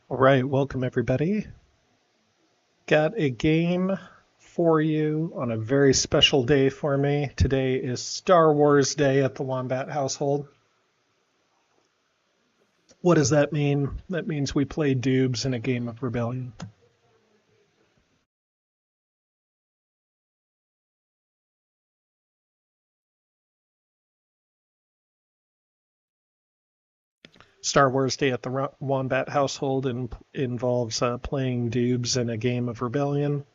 All right, welcome everybody. Got a game for you on a very special day for me. Today is Star Wars Day at the Wombat household. What does that mean? That means we play Doobs in a game of Rebellion. Star Wars Day at the Wombat household involves playing Doobs in a game of Rebellion.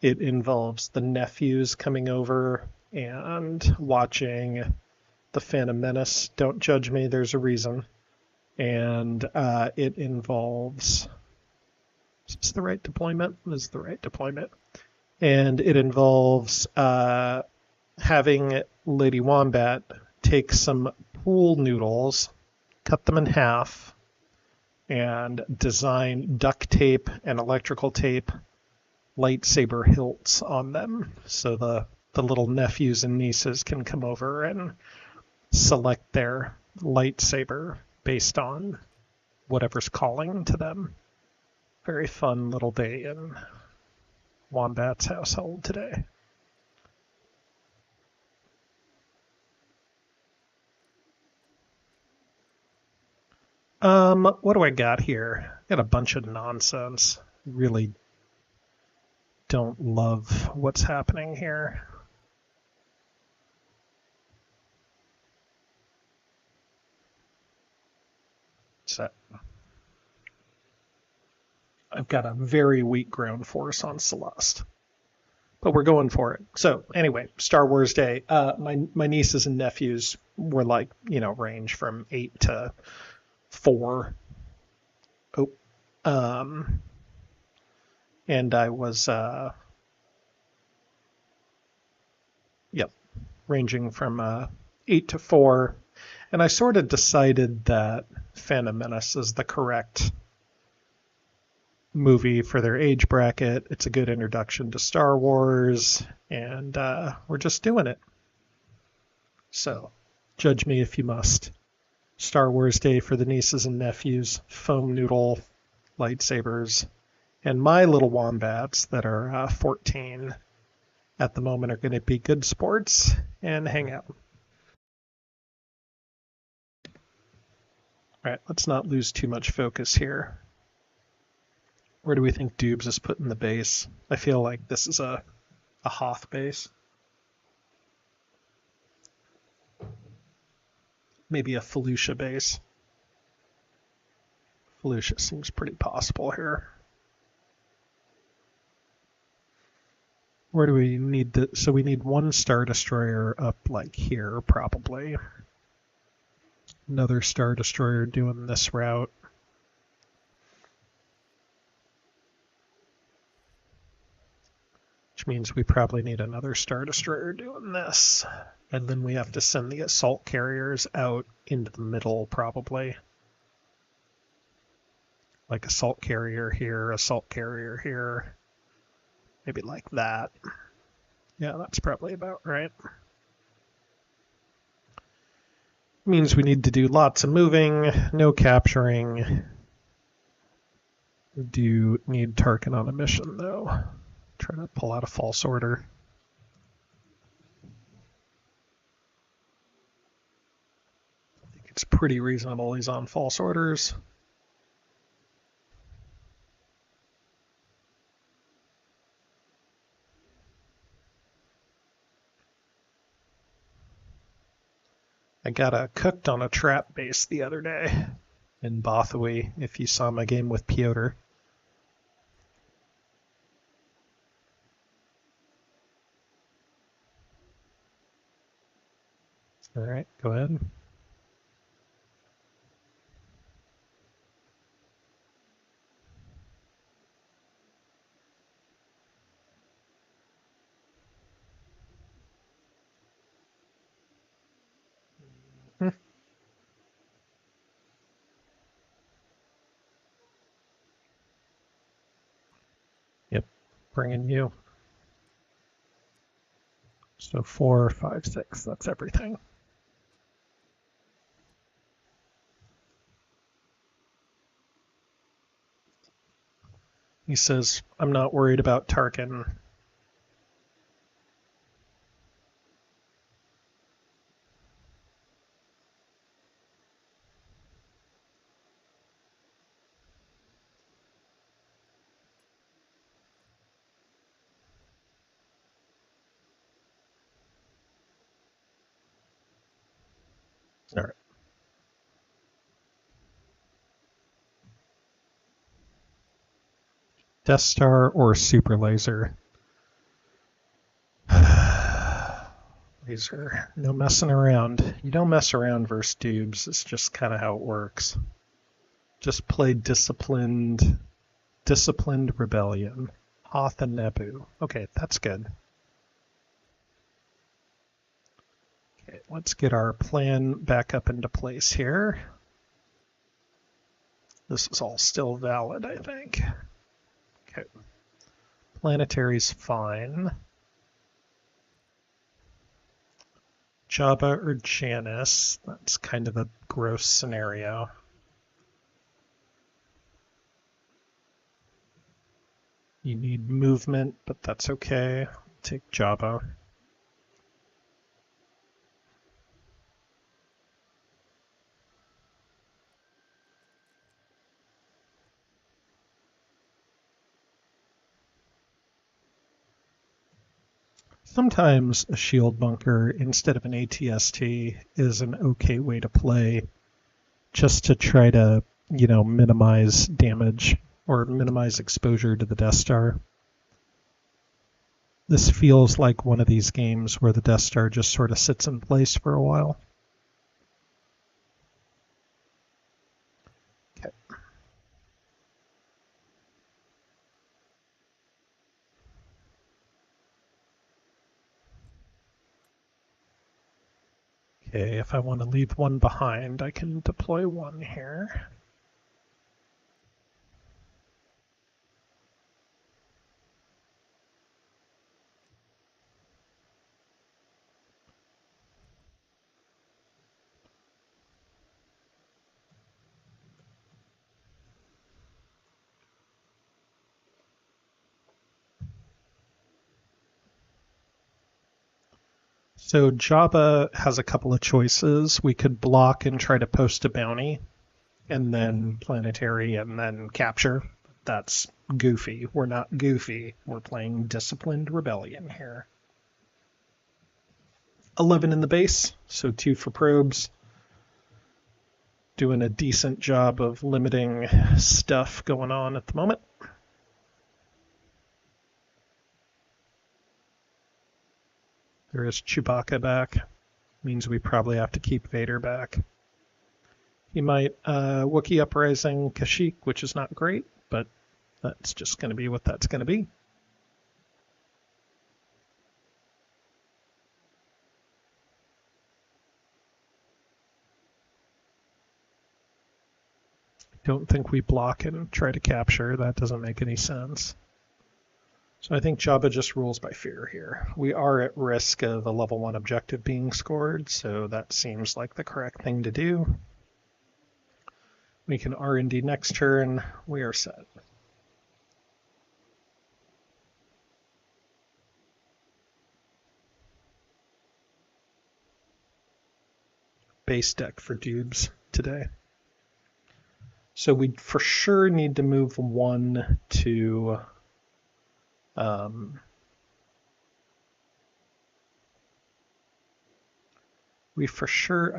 It involves the nephews coming over and watching The Phantom Menace. Don't judge me, there's a reason. And it involves, is this the right deployment? This is the right deployment. And it involves having Lady Wombat take some pool noodles, cut them in half, and design duct tape and electrical tape lightsaber hilts on them so the little nephews and nieces can come over and select their lightsaber based on whatever's calling to them. Very fun little day in Wombat's household today. What do I got here? Got a bunch of nonsense. Really don't love what's happening here. So I've got a very weak ground force on Celeste, but we're going for it. So anyway, Star Wars Day. My nieces and nephews were like, range from 8 to 4. Oh, and I was, ranging from 8 to 4. And I sort of decided that Phantom Menace is the correct movie for their age bracket. It's a good introduction to Star Wars, and we're just doing it. So, judge me if you must. Star Wars Day for the nieces and nephews, foam noodle lightsabers, and my little wombats that are 14 at the moment are going to be good sports and hang out. All right, let's not lose too much focus here. Where do we think Doobs is putting the base? I feel like this is a Hoth base. Maybe a Felucia base. Felucia seems pretty possible here. Where do we need the? So we need one Star Destroyer up like here, probably. Another Star Destroyer doing this route. Which means we probably need another Star Destroyer doing this. And then we have to send the assault carriers out into the middle, probably. Like assault carrier here. Maybe like that. Yeah, that's probably about right. Means we need to do lots of moving, no capturing. We do need Tarkin on a mission, though. Try to pull out a false order. I think it's pretty reasonable he's on false orders. I got cooked on a trap base the other day in Bothawi, if you saw my game with Piotr. All right, go ahead. Yep, bringing you. So 4, 5, 6, that's everything. He says, I'm not worried about Tarkin. All right. Death Star or Super Laser? Laser. No messing around. You don't mess around versus Doobs. It's just kind of how it works. Just play disciplined rebellion. Hoth and Naboo. Okay, that's good. Okay, let's get our plan back up into place here. This is all still valid, I think. Okay. Planetary's fine. Jabba or Janice. That's kind of a gross scenario. You need movement, but that's okay. Take Jabba. Sometimes a shield bunker instead of an ATST is an okay way to play, just to try to, minimize damage or minimize exposure to the Death Star. This feels like one of these games where the Death Star just sort of sits in place for a while. Okay. Okay, if I want to leave one behind, I can deploy one here. So Jabba has a couple of choices. We could block and try to post a bounty, and then planetary, and then capture. That's goofy. We're not goofy. We're playing disciplined rebellion here. 11 in the base, so 2 for probes. Doing a decent job of limiting stuff going on at the moment. There is Chewbacca back. Means we probably have to keep Vader back. He might Wookiee Uprising Kashyyyk, which is not great, but that's just going to be what that's going to be. Don't think we block and try to capture. That doesn't make any sense. So I think Jabba just rules by fear here. We are at risk of a level 1 objective being scored, so that seems like the correct thing to do. We can R&D next turn. We are set. Base deck for Doobs today. So we for sure need to move 1 to I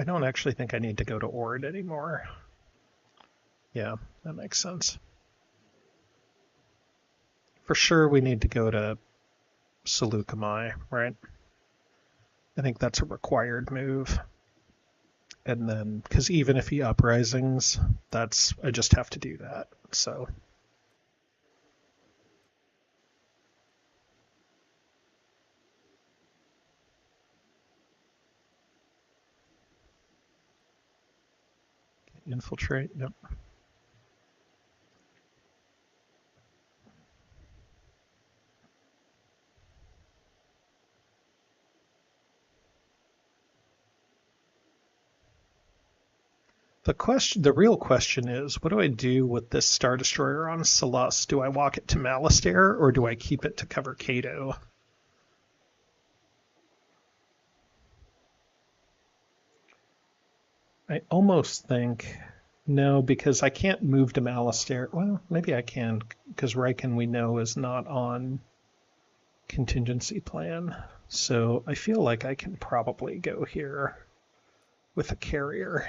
don't actually think I need to go to Ord anymore. Yeah, that makes sense. For sure we need to go to Seleucami, right? I think that's a required move. And then, because even if he uprisings, I just have to do that, so. Infiltrate, yep. The real question is, what do I do with this Star Destroyer on Solus? Do I walk it to Malastare or do I keep it to cover Kato? I almost think no, because I can't move to Malastare. Well, maybe I can, because Riken we know is not on contingency plan. So I feel like I can probably go here with a carrier.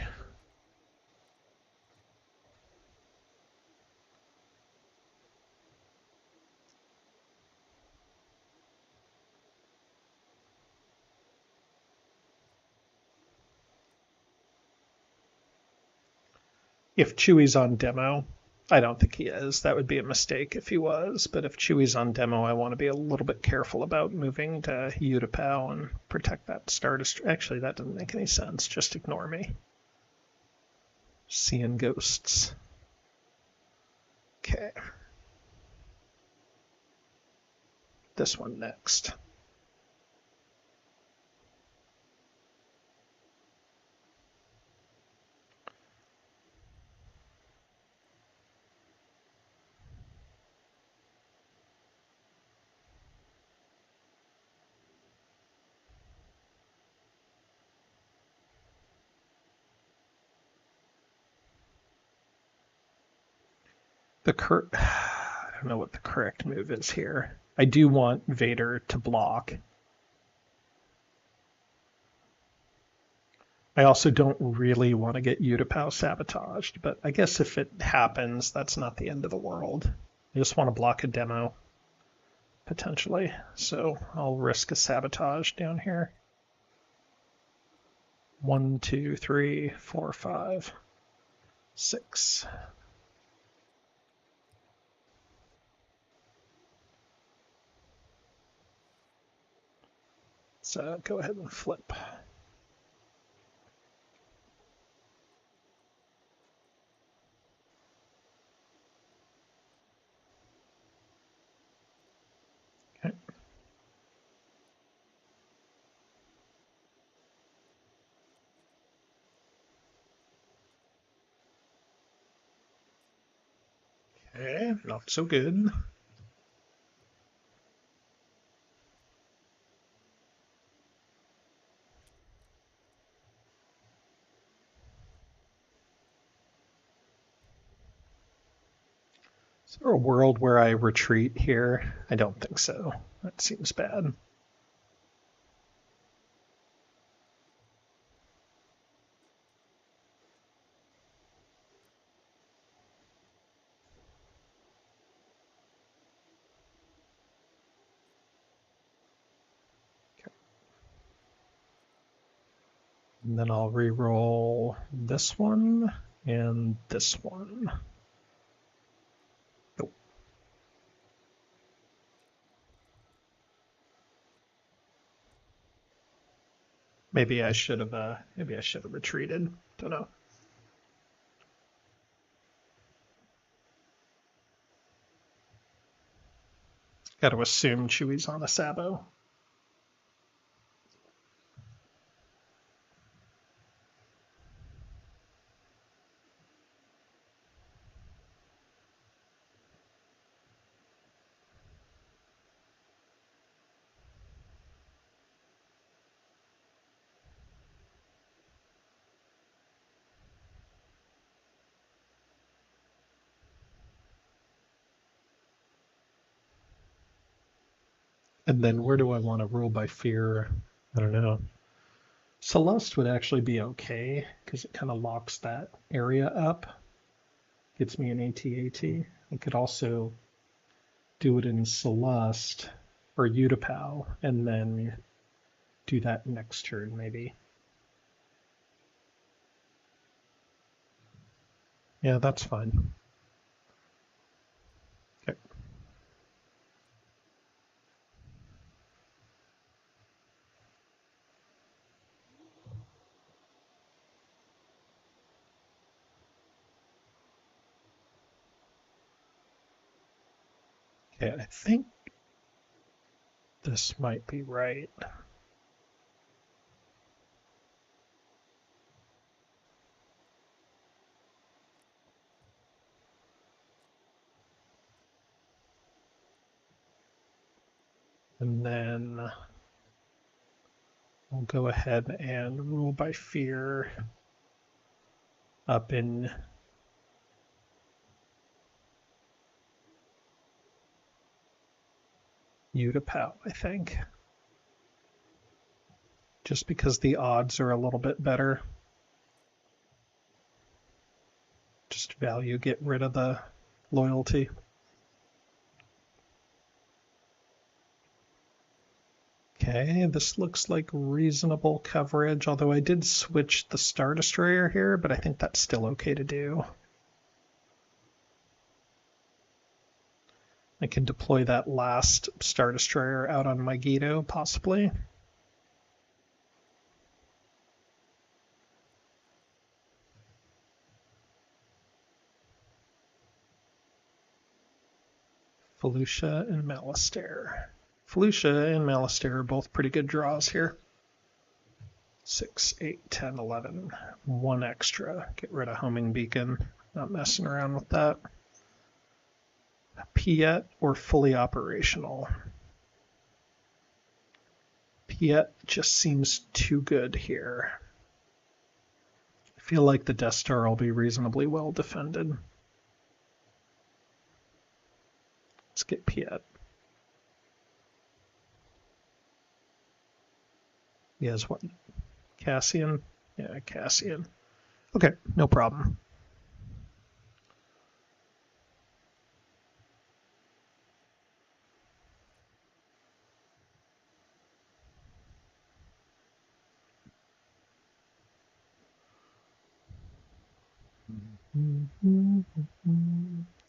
If Chewie's on demo, I don't think he is. That would be a mistake if he was. But if Chewie's on demo, I want to be a little bit careful about moving to Utapau and protect that Star Destroyer. Actually, that doesn't make any sense. Just ignore me. Seeing ghosts. Okay. This one next. I don't know what the correct move is here. I do want Vader to block. I also don't really want to get Utapau sabotaged, but I guess if it happens, that's not the end of the world. I just want to block a demo, potentially. So I'll risk a sabotage down here. 1, 2, 3, 4, 5, 6. So go ahead and flip. Okay. Okay, not so good. Is there a world where I retreat here? I don't think so. That seems bad. And then I'll re-roll this one and this one. Nope. Maybe I should have retreated. Don't know. Got to assume Chewie's on a Sabo. And then where do I want to rule by fear? I don't know. Celeste would actually be okay because it kind of locks that area up. Gets me an AT-AT. I could also do it in Celeste or Utapau and then do that next turn maybe. Yeah, that's fine. Okay. Okay, I think this might be right. And then we'll go ahead and rule by fear up in Utapau, I think. Just because the odds are a little bit better. Just value, get rid of the loyalty. Okay, this looks like reasonable coverage, although I did switch the Star Destroyer here, but I think that's still okay to do. I can deploy that last Star Destroyer out on my Guido, possibly. Felucia and Malastare. Felucia and Malastare are both pretty good draws here. 6, 8, 10, 11. One extra. Get rid of Homing Beacon. Not messing around with that. Piet or fully operational? Piet just seems too good here. I feel like the Death Star will be reasonably well defended. Let's get Piet. He has what? Cassian? Yeah, Cassian. Okay, no problem.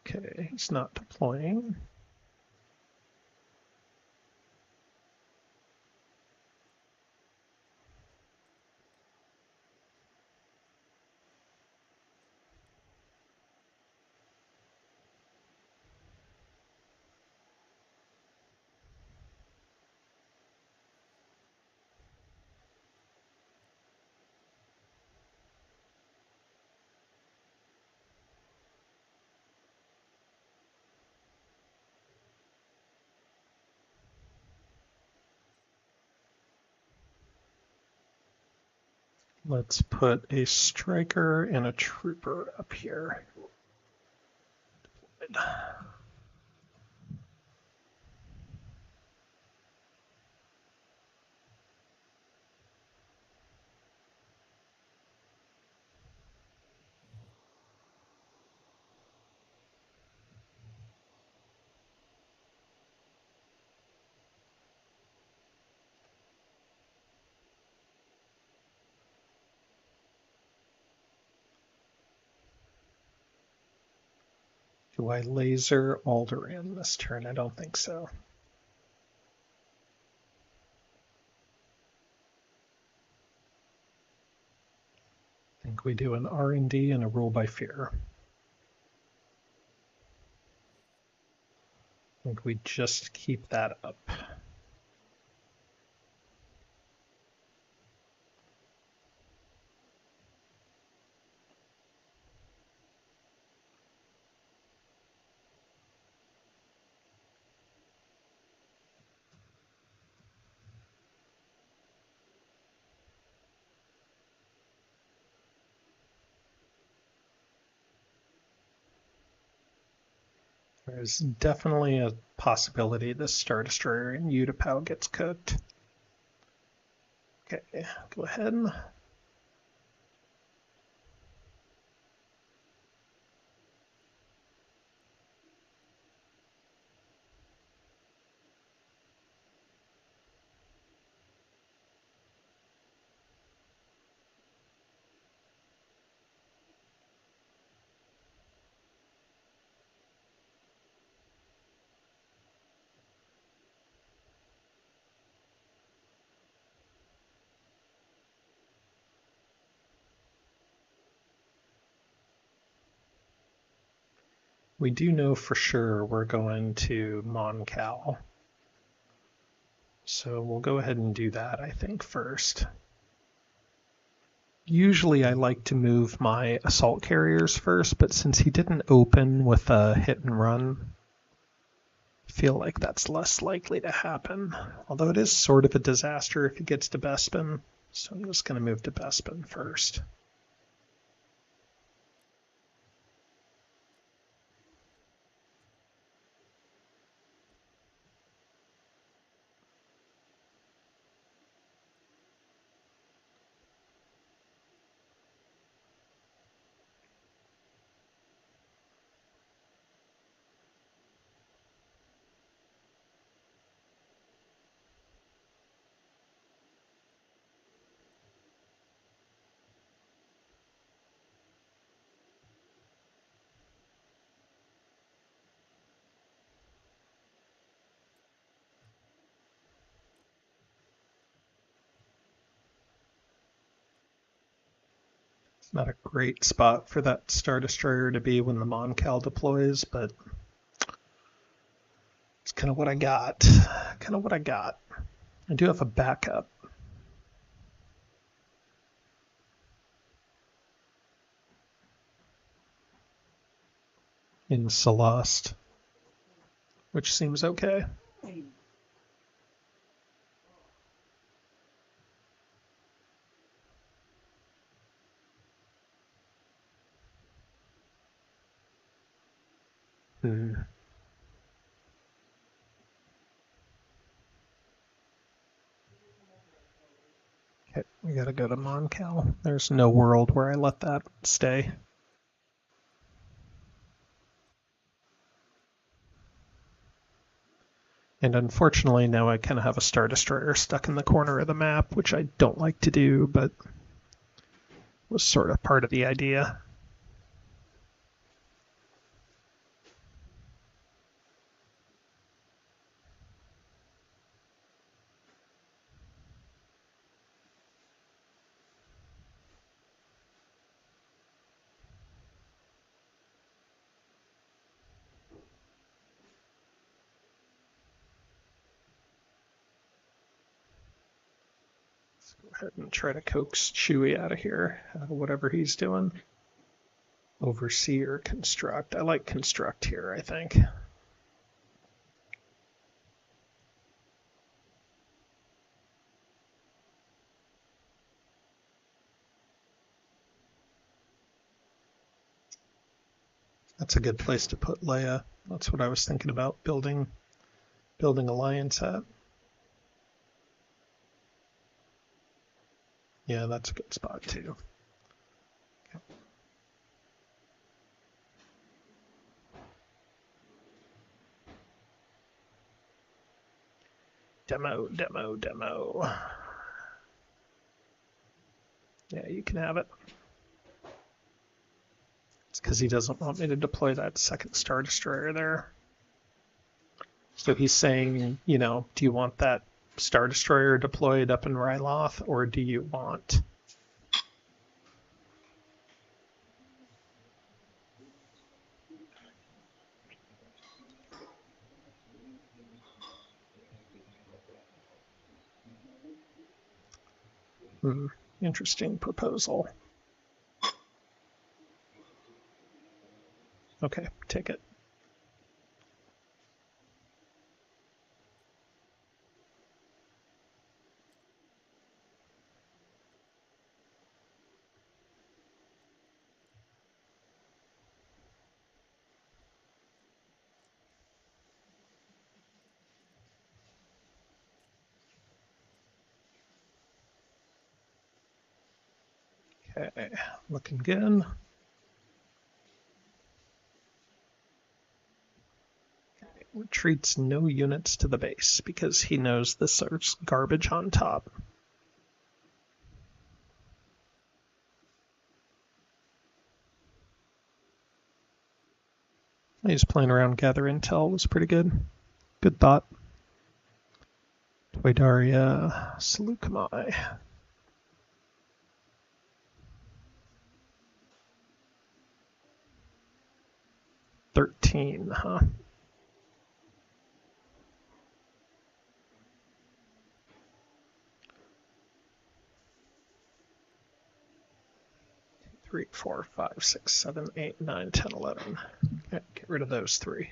Okay, he's not deploying. Let's put a striker and a trooper up here. Do I laser Alderaan this turn? I don't think so. I think we do an R&D and a rule by fear. I think we just keep that up. There's definitely a possibility this Star Destroyer in Utapau gets cooked. Okay, go ahead. We do know for sure we're going to Mon Cal. So we'll go ahead and do that, I think, first. Usually I like to move my assault carriers first, but since he didn't open with a hit and run, feel like that's less likely to happen, although it is sort of a disaster if he gets to Bespin. So I'm just going to move to Bespin first. Not a great spot for that Star Destroyer to be when the Moncal deploys, but it's kind of what I got. Kind of what I got. I do have a backup. In Celeste, which seems okay. Hmm. Okay, we gotta go to Moncal. There's no world where I let that stay. And unfortunately, now I kind of have a Star Destroyer stuck in the corner of the map, which I don't like to do, but was sort of part of the idea. Let's go ahead and try to coax Chewie out of here, whatever he's doing. Overseer, construct. I like construct here, I think. That's a good place to put Leia. That's what I was thinking about building Alliance at. Yeah, that's a good spot too. Okay. Demo. Yeah, you can have it. It's because he doesn't want me to deploy that second Star Destroyer there. So he's saying, do you want that Star Destroyer deployed up in Ryloth, or do you want... Interesting proposal. Okay, take it. Okay, looking good. Retreats no units to the base because he knows there's garbage on top. He's playing around gather intel was pretty good. Good thought. Toydaria Seleucami. 13, huh? Three, 4, 5, 6, 7, 8, 9, 10, 11. Okay, get rid of those three.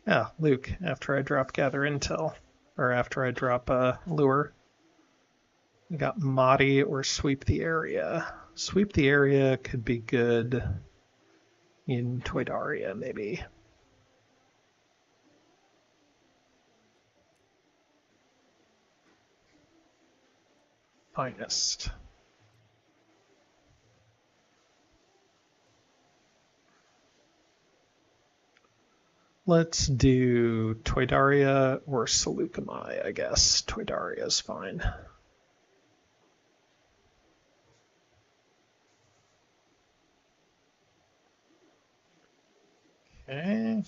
Yeah, Luke, after I drop Gather Intel, or after I drop Lure, we got Mahdi or Sweep the Area. Sweep the Area could be good in Toydaria, maybe. Finest. Let's do Toydaria or Seleucami, I guess. Toydaria is fine. Okay.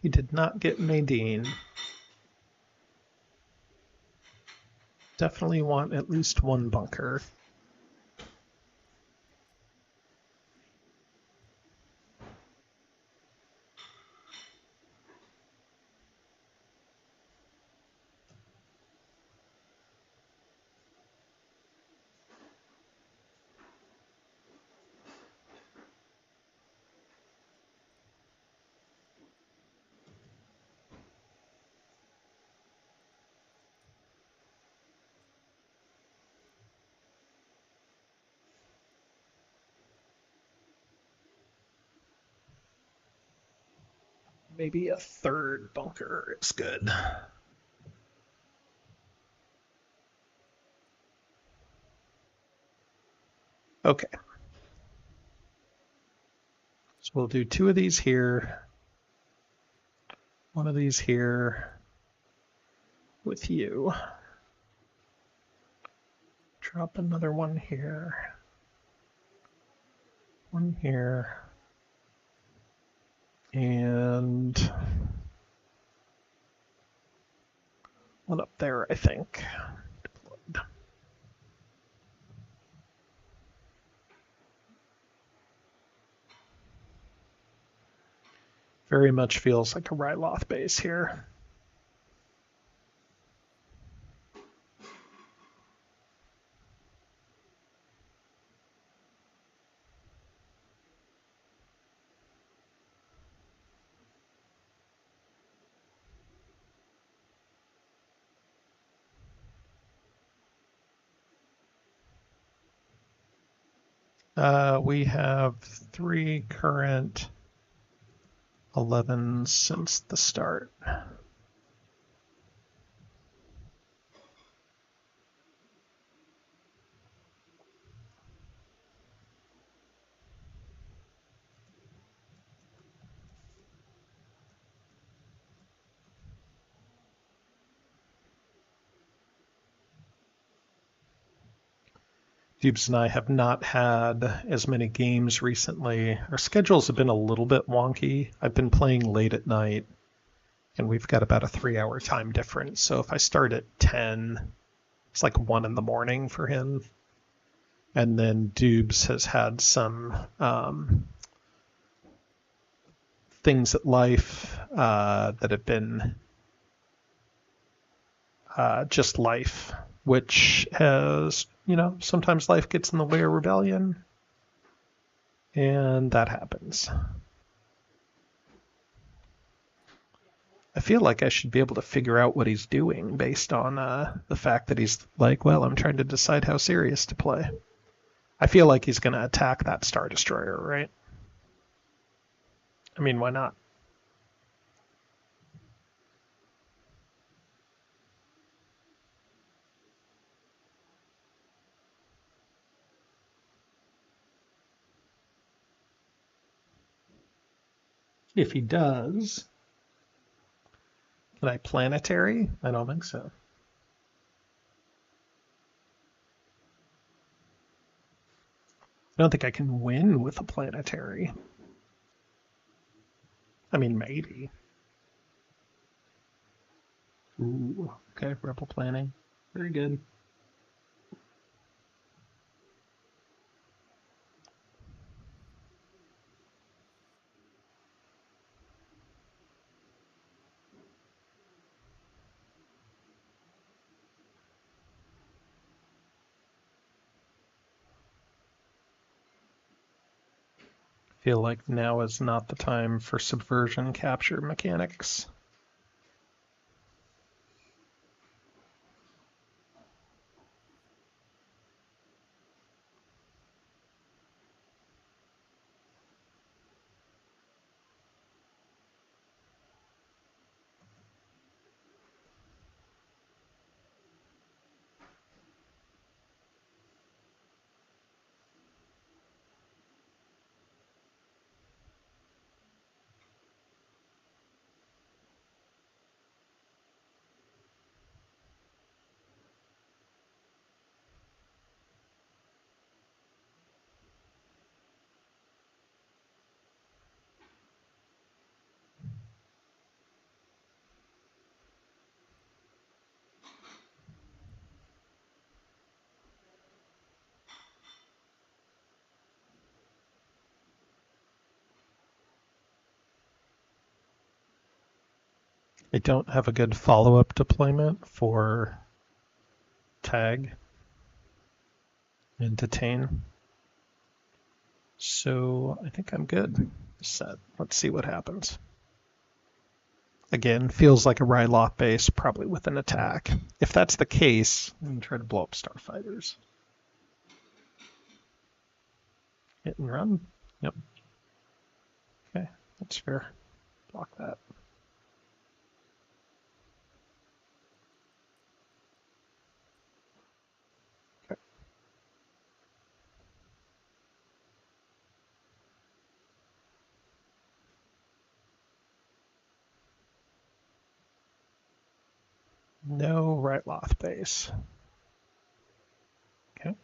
He did not get Nadine. Definitely want at least one bunker. Maybe a third bunker is good. Okay. So we'll do two of these here, one of these here with you. Drop another one here, one here, and one up there, I think. Very much feels like a Ryloth base here. We have 3 current 11 since the start. Dubes and I have not had as many games recently. Our schedules have been a little bit wonky. I've been playing late at night, and we've got about a 3-hour time difference. So if I start at 10, it's like 1 in the morning for him. And then Dubes has had some things at life that have been just life, which has, sometimes life gets in the way of rebellion, and that happens. I feel like I should be able to figure out what he's doing based on the fact that he's like, well, I'm trying to decide how serious to play. I feel like he's going to attack that Star Destroyer, right? I mean, why not? If he does, can I planetary? I don't think so. I don't think I can win with a planetary. I mean, maybe. Ooh, okay, rebel planning. Very good. feel like now is not the time for subversion capture mechanics. I don't have a good follow-up deployment for tag and detain. So I think I'm good. Set. Let's see what happens. Again, feels like a Ryloth base, probably with an attack. If that's the case, I'm going to try to blow up starfighters. Hit and run. Yep. Okay, that's fair. Block that. Okay. No Ryloth base. Okay.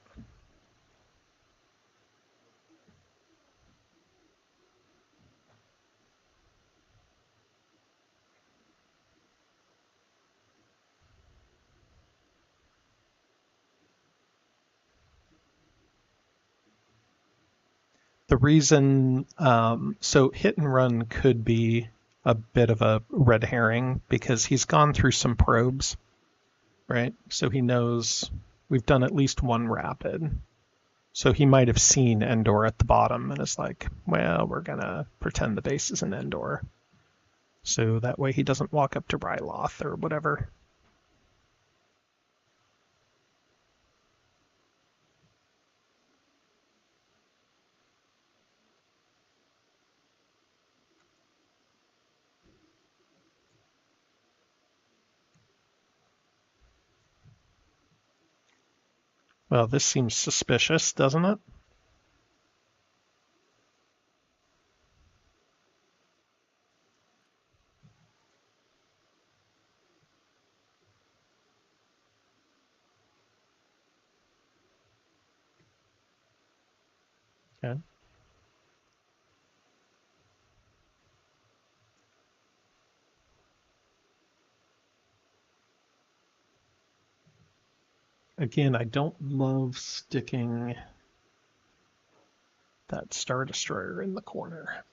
The reason, so hit and run could be a bit of a red herring because he's gone through some probes, right? So he knows we've done at least one rapid. So he might have seen Endor at the bottom and is like, well, we're going to pretend the base is an Endor. So that way he doesn't walk up to Ryloth or whatever. Well, this seems suspicious, doesn't it? Okay. Again, I don't love sticking that Star Destroyer in the corner.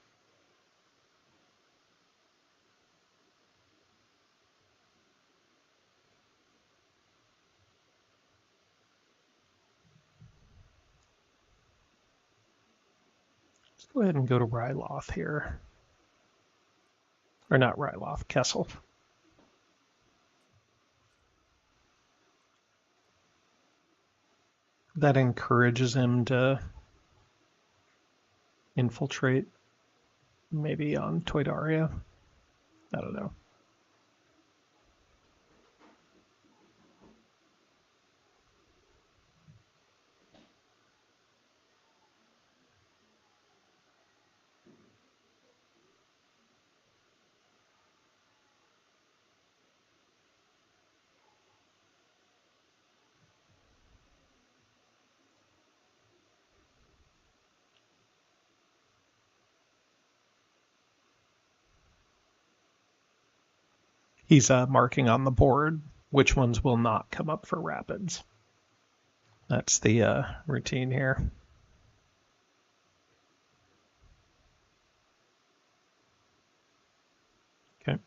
Let's go ahead and go to Ryloth here. Or not Ryloth, Kessel. That encourages him to infiltrate, maybe on Toydaria. I don't know. He's marking on the board which ones will not come up for rapids. That's the routine here. Okay.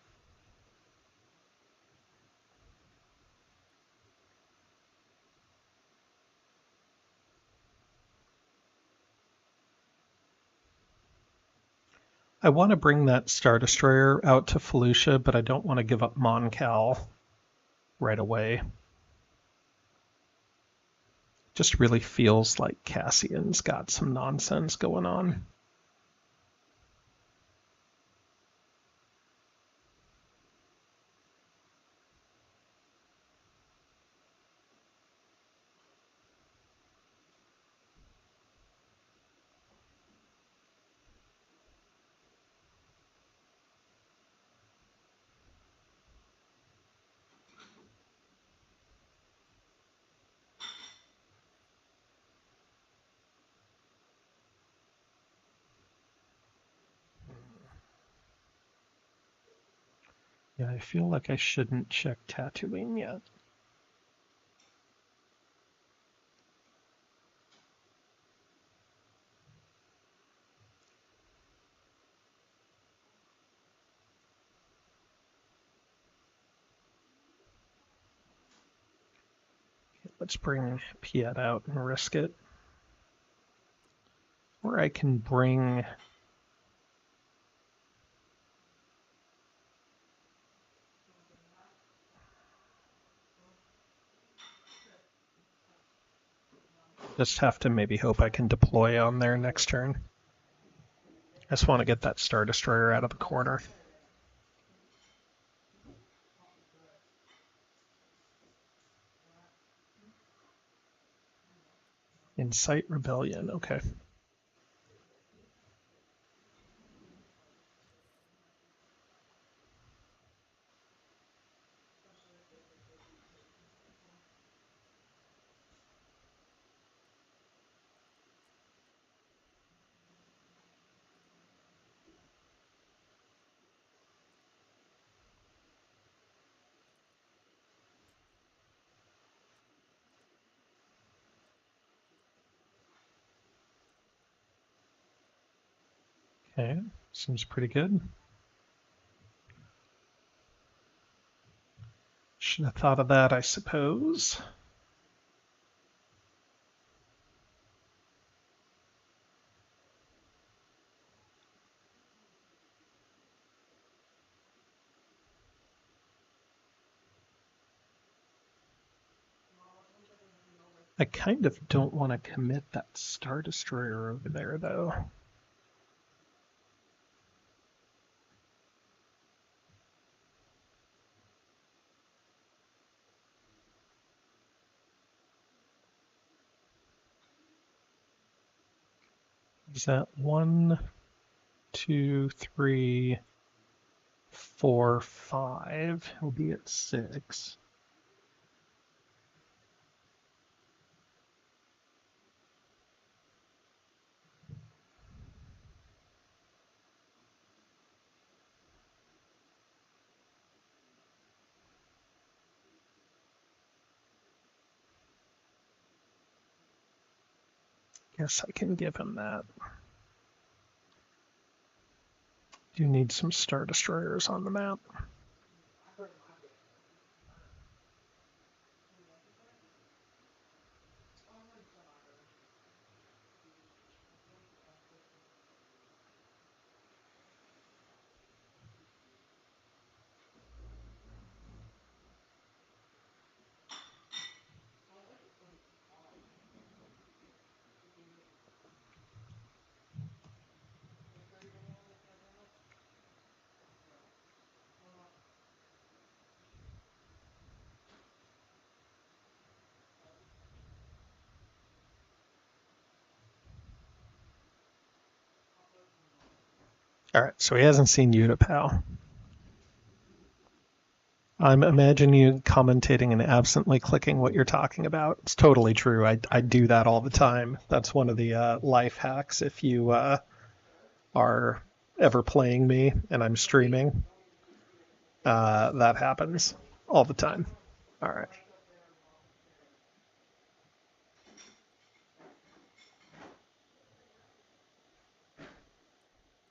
I want to bring that Star Destroyer out to Felucia, but I don't want to give up Mon Cal right away. Just really feels like Cassian's got some nonsense going on. Yeah, I feel like I shouldn't check Tatooine yet. Let's bring Piet out and risk it. Or I can bring... Just have to maybe hope I can deploy on there next turn. I just want to get that Star Destroyer out of the corner. Incite Rebellion, okay. Okay, seems pretty good. Should have thought of that, I suppose. I kind of don't want to commit that Star Destroyer over there, though. Is that 1, 2, 3, 4, 5? He'll be at 6. Guess I can give him that. Do need some Star Destroyers on the map. All right, so he hasn't seen Utapau. I'm imagining you commentating and absently clicking what you're talking about. It's totally true. I do that all the time. That's one of the life hacks if you are ever playing me and I'm streaming. That happens all the time. All right.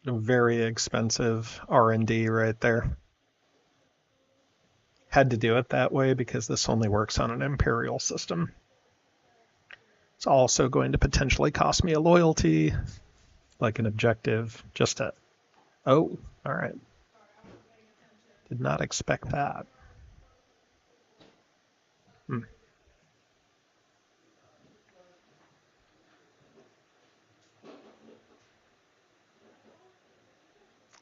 A very expensive R&D right there. Had to do it that way because this only works on an Imperial system. It's also going to potentially cost me a loyalty, like an objective, just to Oh, all right. Did not expect that. Hmm.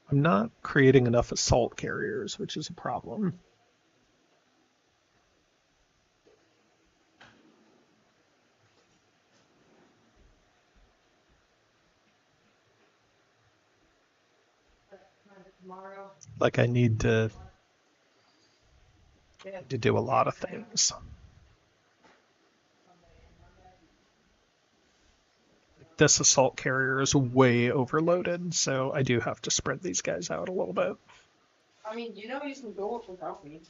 I'm not creating enough assault carriers, which is a problem. Like I need to do a lot of things. This assault carrier is way overloaded, so I do have to spread these guys out a little bit. I mean, you know you can go without me.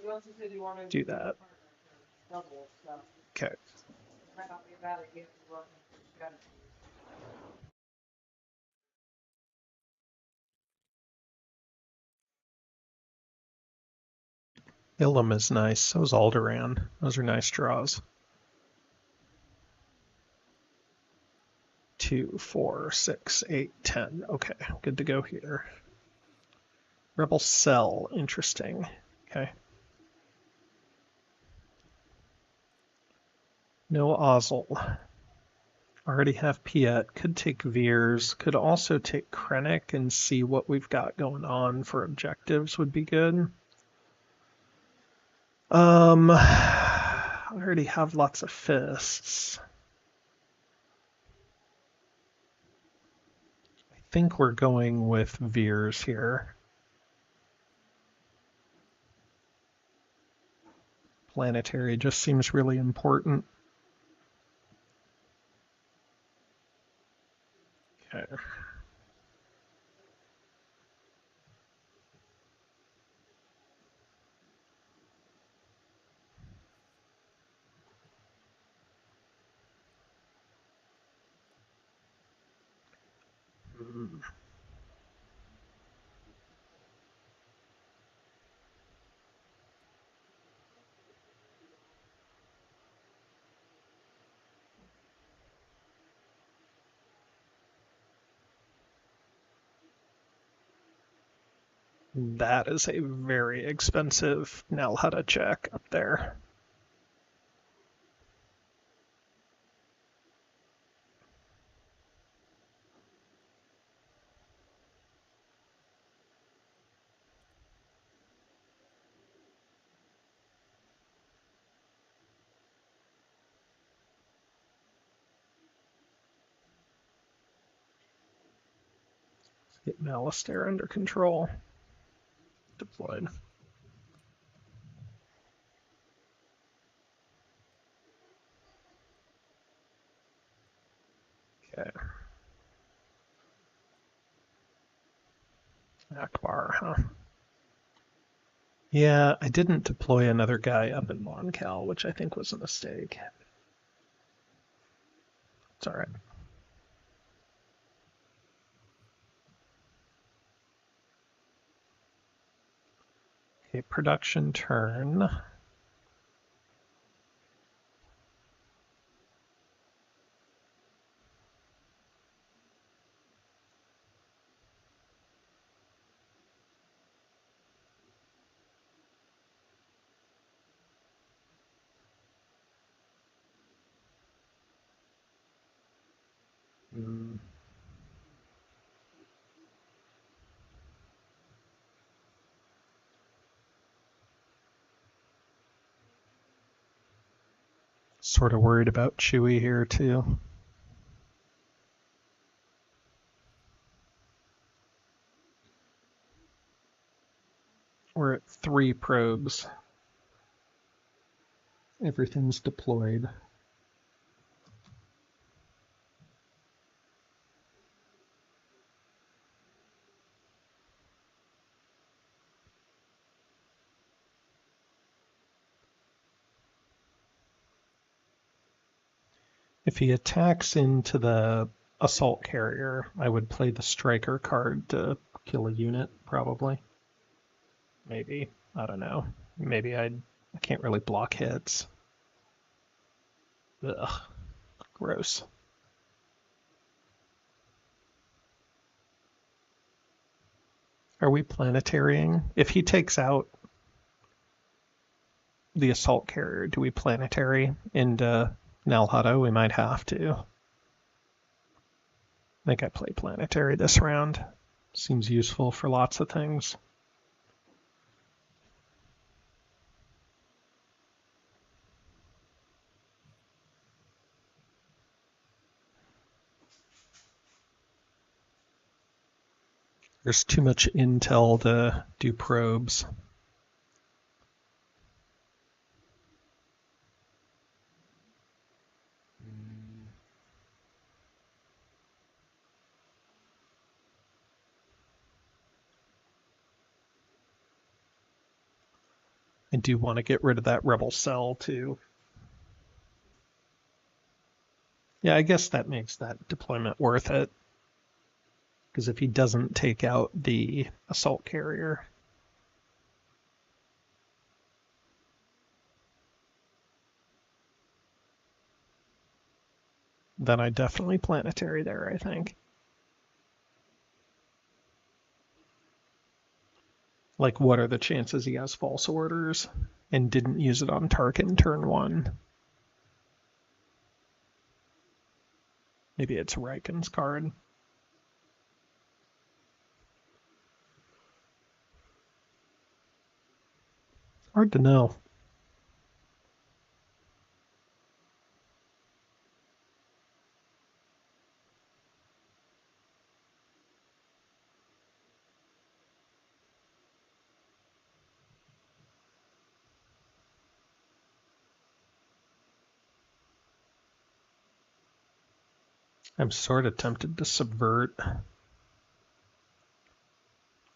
You also said you wanted Do that. double, so Okay. might not be a bad idea to run strategy. Ilum is nice. So is Alderaan. Those are nice draws. 2, 4, 6, 8, 10. Okay, good to go here. Rebel Cell, interesting. Okay. No Ozzel. Already have Piet. Could take Veers. Could also take Krennic and see what we've got going on for objectives would be good. I already have lots of fists. I think we're going with Veers here. Planetary just seems really important. Okay. That is a very expensive Nalhutta check up there. Get Malastare under control. Deployed. Okay. Akbar, huh? Yeah, I didn't deploy another guy up in Moncal, which I think was a mistake. It's all right. Okay, production turn. Mm. Sort of worried about Chewie here too. We're at 3 probes. Everything's deployed. If he attacks into the assault carrier, I would play the striker card to kill a unit, probably. Maybe. I don't know. Maybe I can't really block hits. Ugh. Gross. Are we planetarying? If he takes out the assault carrier, do we planetary into Nalhada? We might have to. I think I play planetary this round. Seems useful for lots of things. There's too much intel to do probes. I do want to get rid of that rebel cell too. Yeah, I guess that makes that deployment worth it. Because if he doesn't take out the assault carrier, then I definitely planetary there, I think. Like, what are the chances he has false orders and didn't use it on Tarkin turn 1? Maybe it's Riken's card. Hard to know. I'm sort of tempted to subvert. I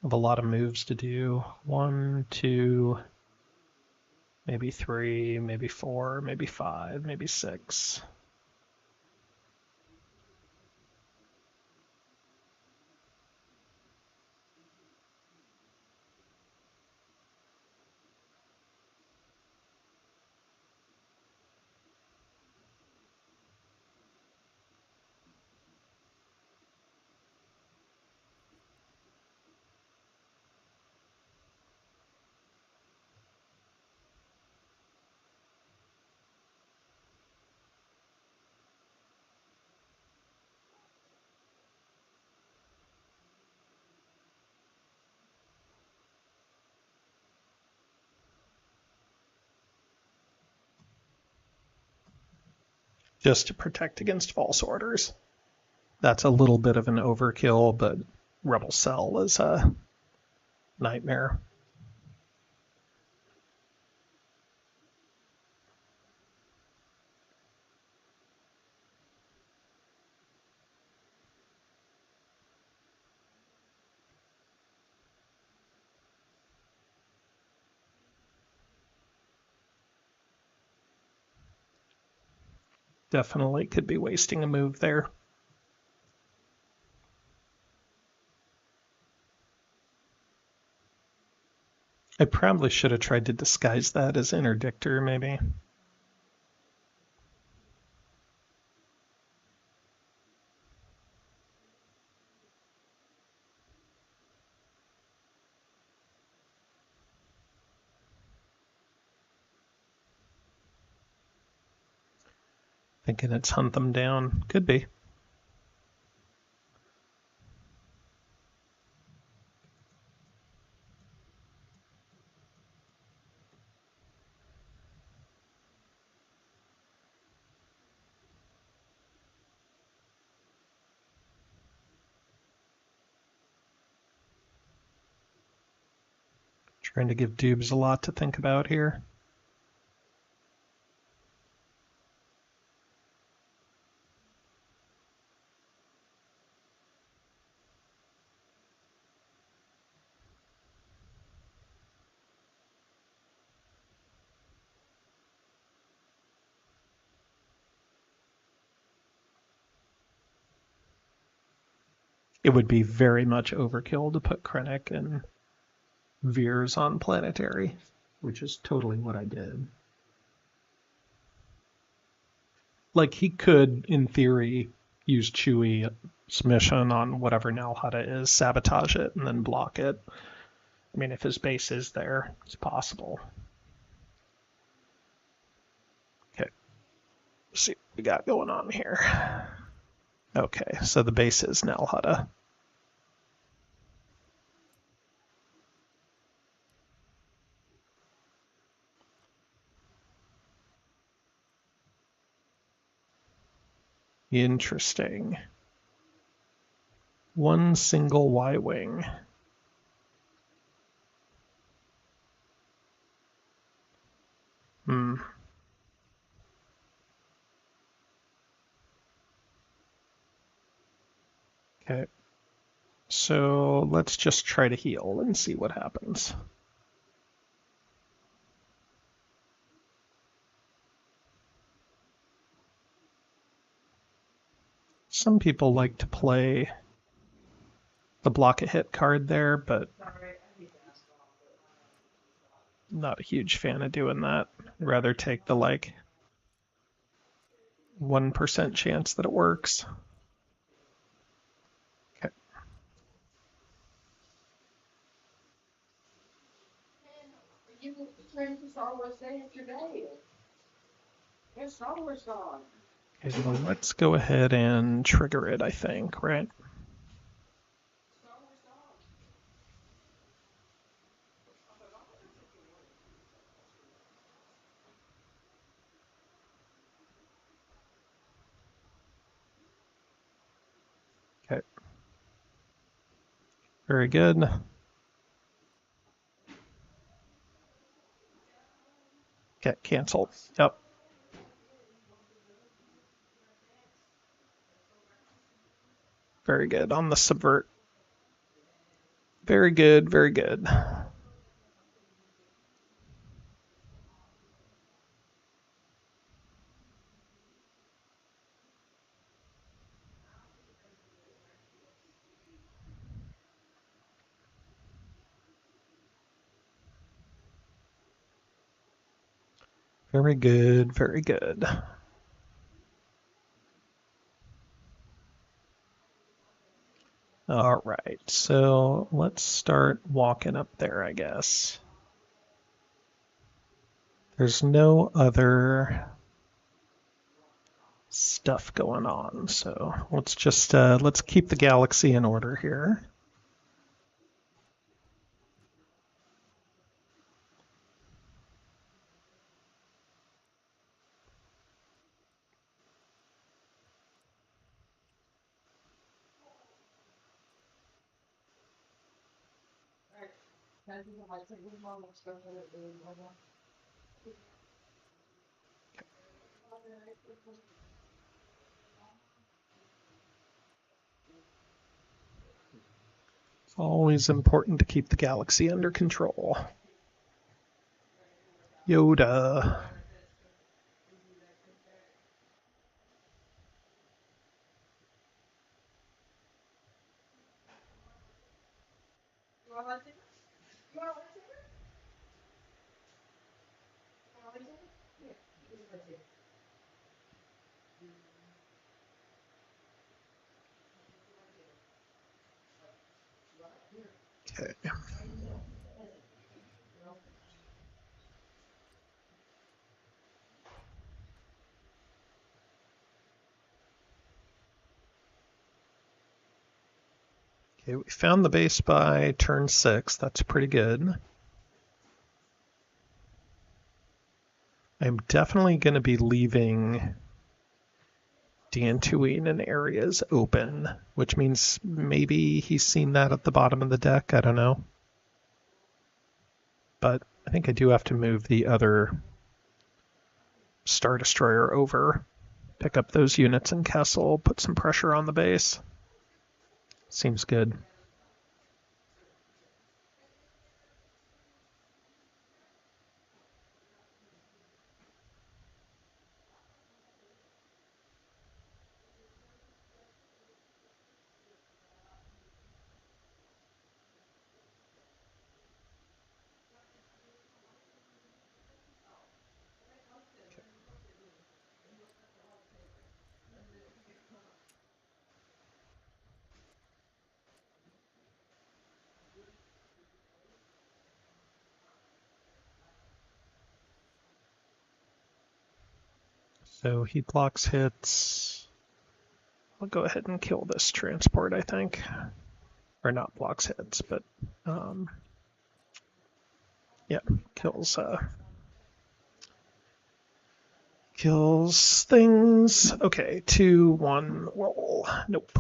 have a lot of moves to do. 1, 2, maybe 3, maybe 4, maybe 5, maybe 6. Just to protect against false orders. That's a little bit of an overkill, but Rebel Cell is a nightmare. Definitely could be wasting a move there. I probably should have tried to disguise that as Interdictor, maybe. Thinking it's hunt them down. Could be. Trying to give Doobs a lot to think about here. It would be very much overkill to put Krennic and Veers on planetary, which is totally what I did. Like, he could, in theory, use Chewie submission on whatever Nalhada is, sabotage it, and then block it. I mean, if his base is there, it's possible. Okay, let's see what we got going on here. Okay, so the base is Nalhada. Interesting. One single Y-wing. Hmm. Okay. So let's just try to heal and see what happens. Some people like to play the block a hit card there, but I'm not a huge fan of doing that. I'd rather take the like 1% chance that it works. Okay. You train for Star Wars Day after day. There's Star Wars on. Okay, well, let's go ahead and trigger it, I think, right? Star Wars on. Okay. Very good. Okay, canceled. Yep. Very good on the subvert. Very good, very good. Very good, very good. All right, so let's start walking up there, I guess. There's no other stuff going on, so let's just let's keep the galaxy in order here. It's always important to keep the galaxy under control. Yoda. You want lightsaber? You want lightsaber? You want lightsaber? Here. Here's a lightsaber. Okay. Okay, we found the base by turn 6. That's pretty good. I'm definitely going to be leaving Dantooine and areas open, which means maybe he's seen that at the bottom of the deck. I don't know. But I think I do have to move the other Star Destroyer over, pick up those units in Kessel, put some pressure on the base. Seems good. So he blocks hits. I'll go ahead and kill this transport, I think. Or not blocks hits, but yeah, kills things. Okay, 2, 1, roll. Nope.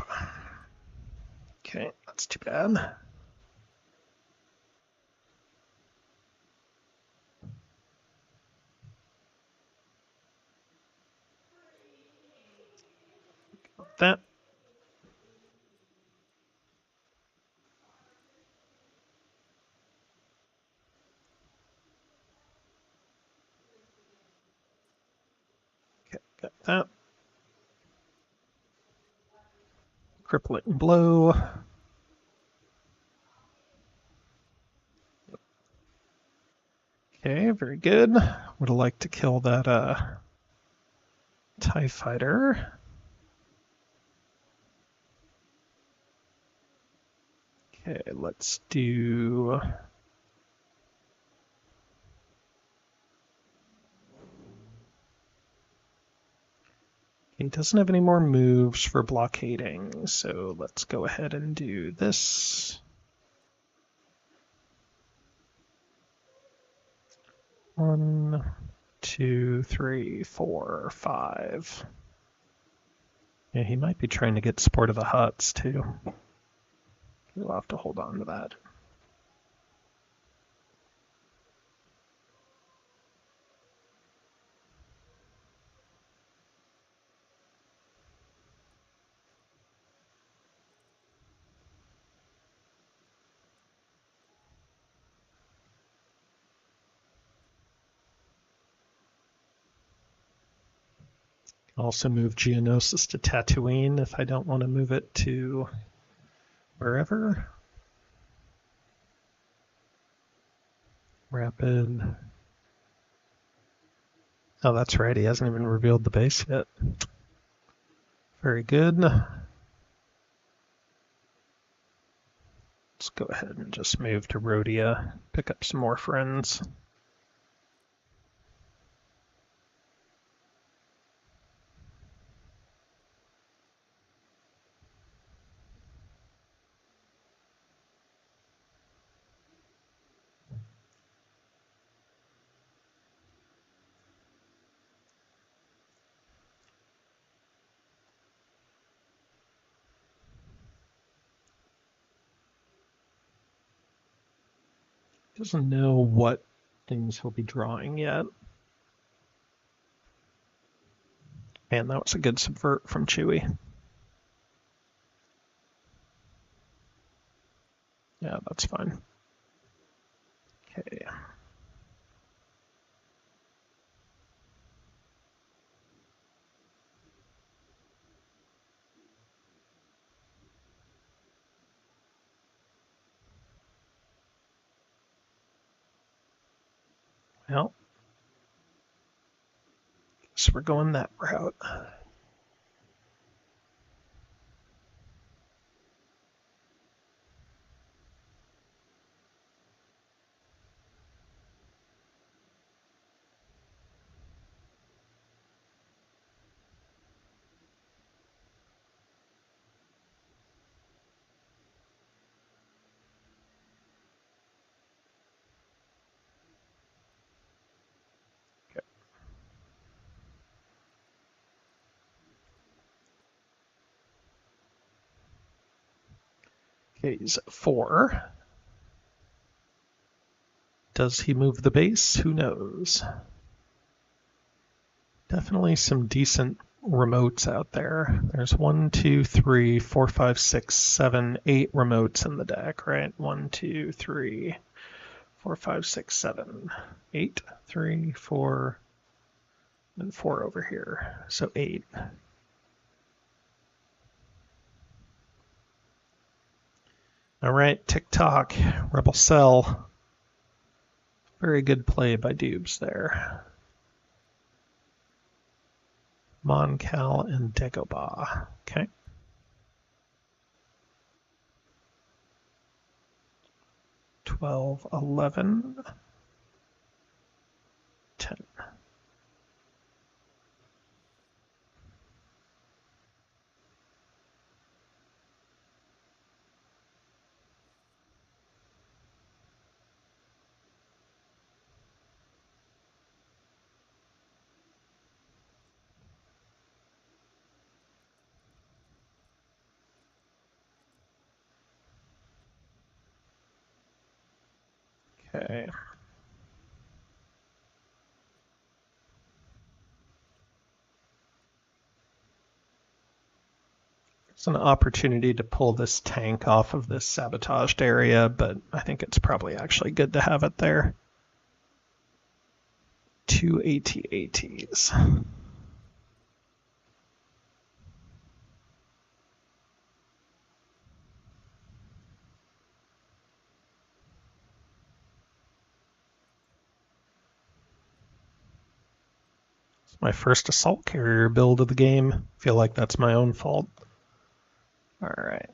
Okay, that's too bad. That. Okay, got that. Crippling blow. Okay, very good. Would have liked to kill that TIE fighter. Okay, let's do... He doesn't have any more moves for blockading, so let's go ahead and do this. 1, 2, 3, 4, 5. Yeah, he might be trying to get support of the Hutts, too. We'll have to hold on to that. Also move Geonosis to Tatooine if I don't want to move it to wherever. Rapid. Oh, that's right. He hasn't even revealed the base yet. Very good. Let's go ahead and just move to Rhodia, pick up some more friends. Doesn't know what things he'll be drawing yet. Man, that was a good subvert from Chewie. Yeah, that's fine. Okay. Well, guess we're going that route. Okay, he's at 4. Does he move the base? Who knows? Definitely some decent remotes out there. There's 1, 2, 3, 4, 5, 6, 7, 8 remotes in the deck, right? 1, 2, 3, 4, 5, 6, 7, 8, 3, 4, and 4 over here. So 8. All right, TikTok, Rebel Cell. Very good play by Doobs there. Mon Cal and Dagobah. Okay. 12, 11, 10. Okay. It's an opportunity to pull this tank off of this sabotaged area, but I think it's probably actually good to have it there. 2 AT-ATs. It's my first assault carrier build of the game. Feel like that's my own fault. All right.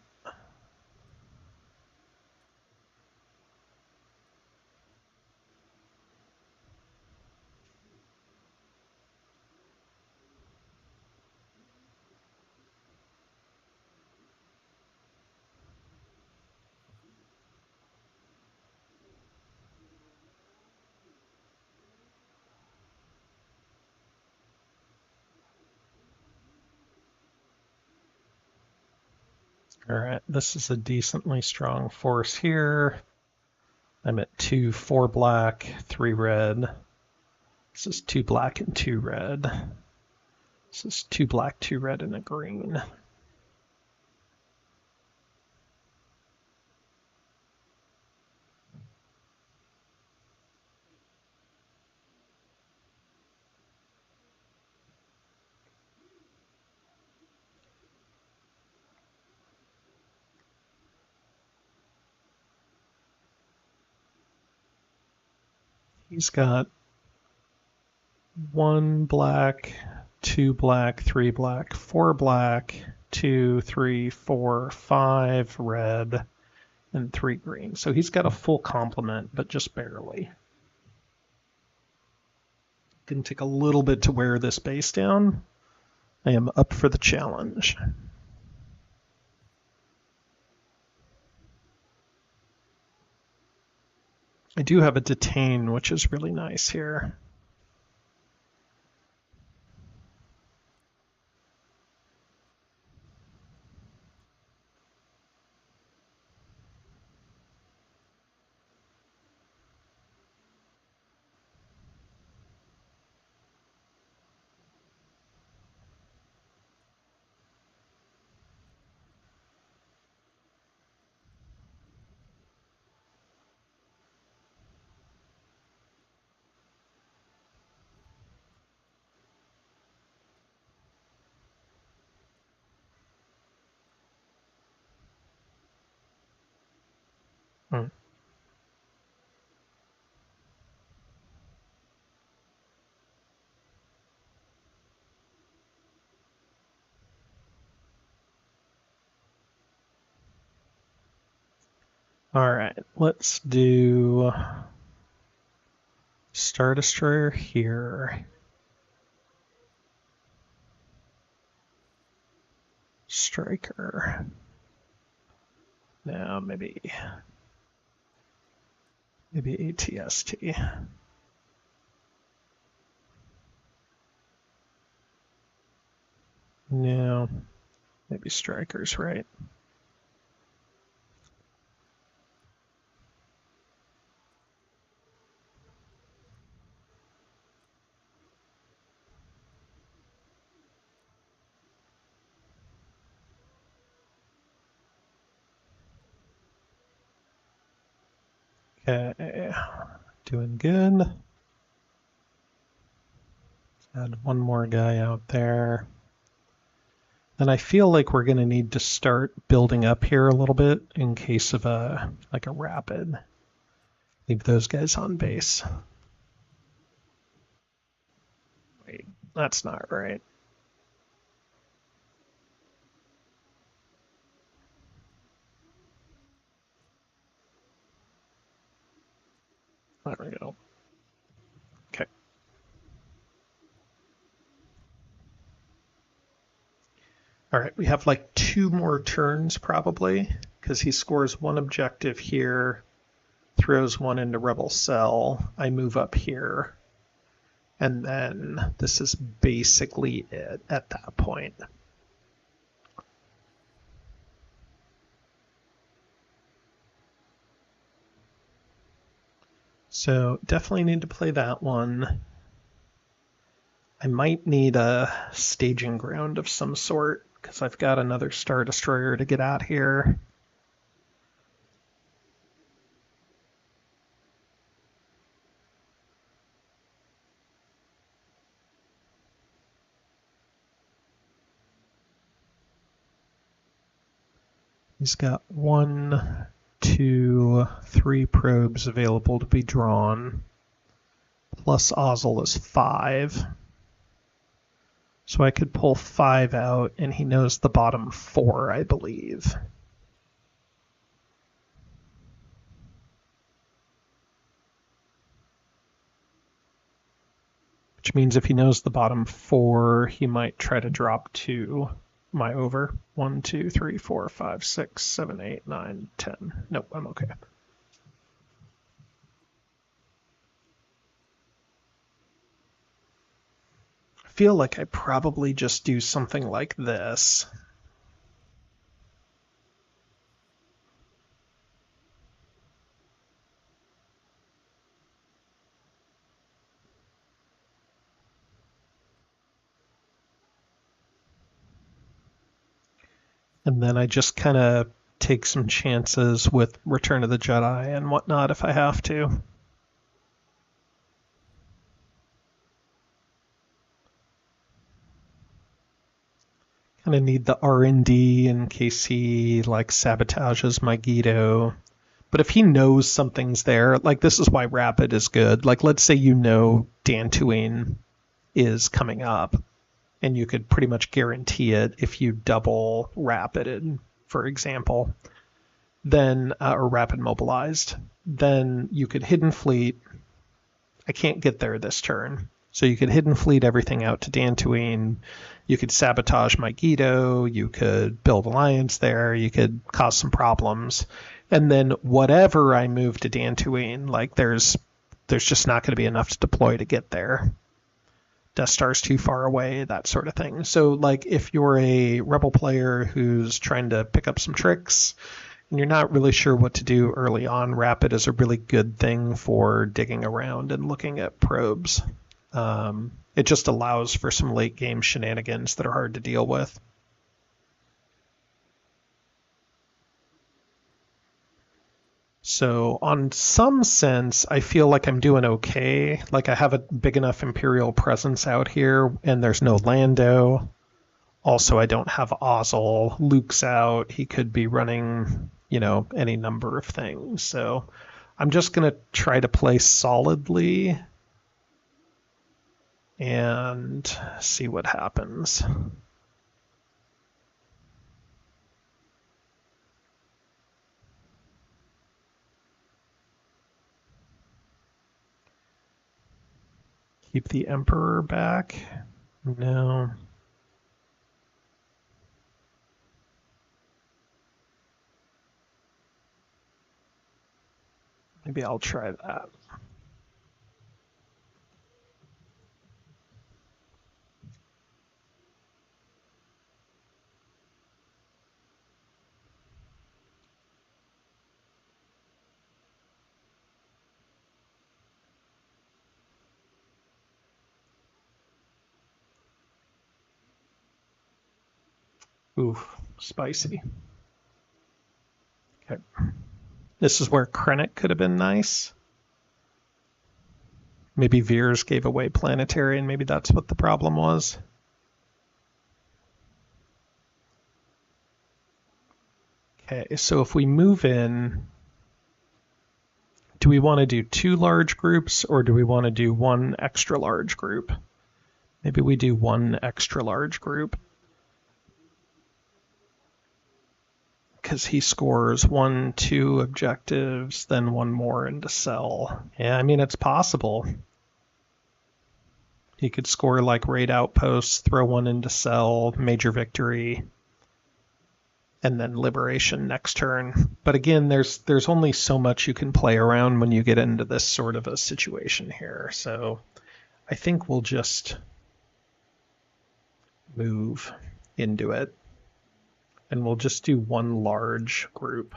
All right, this is a decently strong force here. I'm at 2, 4 black, 3 red. This is 2 black and 2 red. This is 2 black, 2 red, and a green. He's got 1 black, 2 black, 3 black, 4 black, 2, 3, 4, 5 red, and 3 green. So he's got a full complement, but just barely. Can take a little bit to wear this base down. I am up for the challenge. I do have a detain, which is really nice here. Hmm. All right, let's do Star Destroyer here. Striker. Now maybe ATST. No, maybe Striker's right. Okay, doing good. Add one more guy out there. Then I feel like we're going to need to start building up here a little bit in case of a rapid. Leave those guys on base. Wait, that's not right. There we go. Okay. All right, we have like 2 more turns probably, because he scores 1 objective here, throws 1 into Rebel Cell. I move up here, and then this is basically it at that point. So definitely need to play that one. I might need a staging ground of some sort because I've got another Star Destroyer to get out here. He's got 1, 2, 3 probes available to be drawn. Plus Ozzel is 5. So I could pull 5 out, and he knows the bottom 4, I believe. Which means if he knows the bottom 4, he might try to drop 2. My over. 1, 2, 3, 4, 5, 6, 7, 8, 9, 10. Nope, I'm okay. I feel like I probably just do something like this. And then I just kind of take some chances with Return of the Jedi and whatnot if I have to. Kind of need the R&D in case he like sabotages my Guido. But if he knows something's there, like this is why Rapid is good. Like let's say you know Dantooine is coming up, and you could pretty much guarantee it if you double Rapid, for example, then or Rapid mobilized, then you could Hidden Fleet. I can't get there this turn. So you could Hidden Fleet everything out to Dantooine. You could sabotage my Guido. You could build alliance there. You could cause some problems. And then whatever I move to Dantooine, like there's just not going to be enough to deploy to get there. Death Star's too far away, that sort of thing. So like if you're a Rebel player who's trying to pick up some tricks and you're not really sure what to do early on, Rapid is a really good thing for digging around and looking at probes. It just allows for some late game shenanigans that are hard to deal with. So on some sense, I feel like I'm doing okay. Like I have a big enough Imperial presence out here, and there's no Lando. Also, I don't have Ozzel. Luke's out. He could be running, any number of things. So I'm just going to try to play solidly and see what happens. Keep the Emperor back? No. Maybe I'll try that. Ooh, spicy. Okay. This is where Krennic could have been nice. Maybe Veers gave away Planetary, and maybe that's what the problem was. Okay, so if we move in, do we want to do 2 large groups, or do we want to do 1 extra large group? Maybe we do 1 extra large group. Because he scores 1, 2 objectives, then 1 more into Cell. Yeah, I mean, it's possible. He could score like Raid Outposts, throw 1 into Cell, Major Victory, and then Liberation next turn. But again, there's only so much you can play around when you get into this sort of a situation here. So I think we'll just move into it. And we'll just do 1 large group.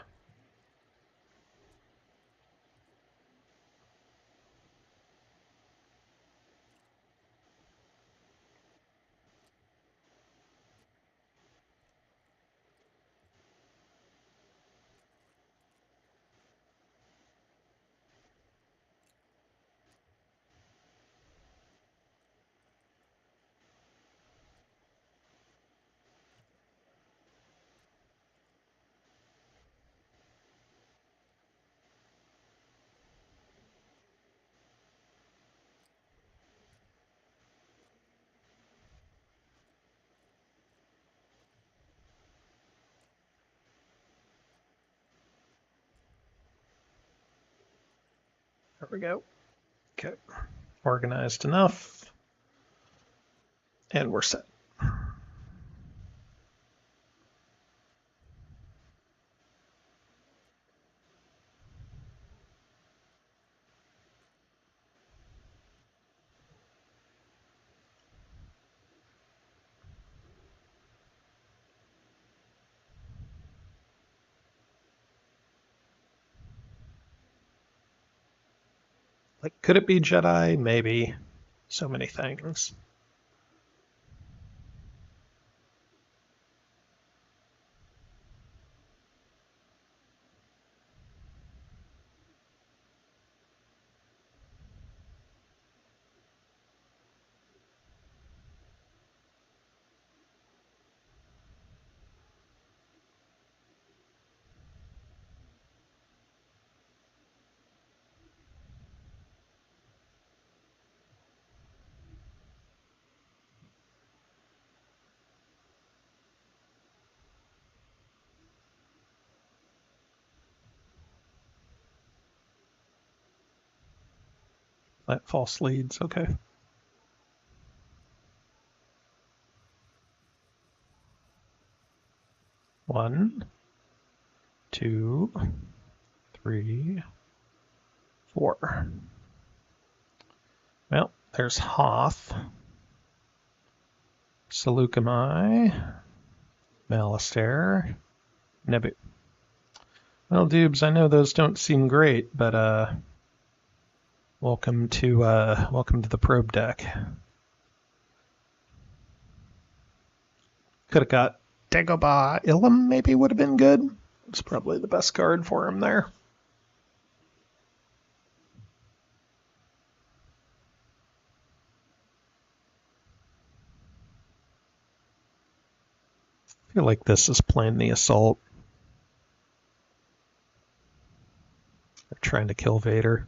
we go. Okay. Organized enough. And we're set. Like, could it be Jedi? Maybe. So many things. That false leads, okay. One, two, three, four. Well, there's Hoth, Seleucami, Malastare, Nebu. Well, Dubes, I know those don't seem great, but welcome to the probe deck. Could have got Dagobah Ilum, maybe would have been good. It's probably the best card for him there. I feel like this is playing the assault. They're trying to kill Vader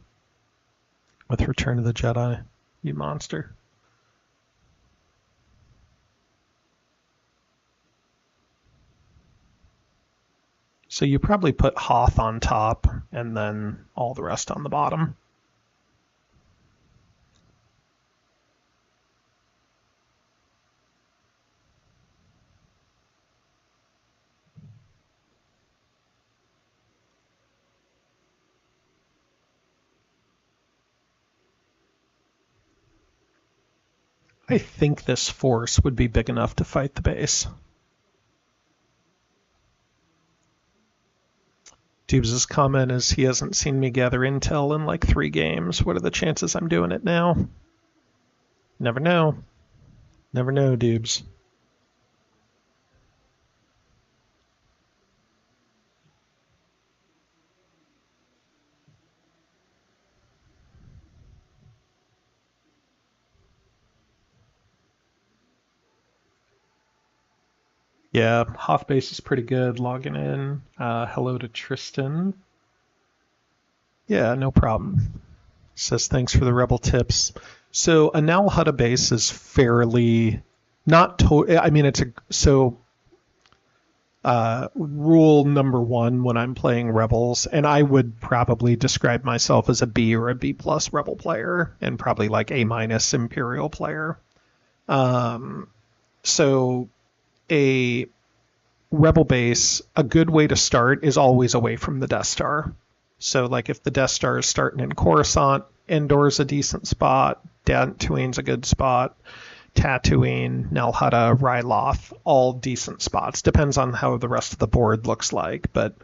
with Return of the Jedi, you monster. So you probably put Hoth on top and then all the rest on the bottom. I think this force would be big enough to fight the base. Dubes' comment is he hasn't seen me gather intel in like 3 games. What are the chances I'm doing it now? Never know. Never know, Dubes. Yeah, Hoth base is pretty good. Logging in. Hello to Tristan. Yeah, no problem. Says thanks for the rebel tips. So a Nal Hutta base is fairly not to. I mean, it's a so. Rule number 1 when I'm playing rebels, and I would probably describe myself as a B or a B plus rebel player, and probably like A minus Imperial player. So a rebel base, a good way to start is always away from the Death Star. So like if the Death Star is starting in Coruscant, Endor's a decent spot, Dantooine's a good spot, Tatooine, Nal Hutta, Ryloth, all decent spots. Depends on how the rest of the board looks like. But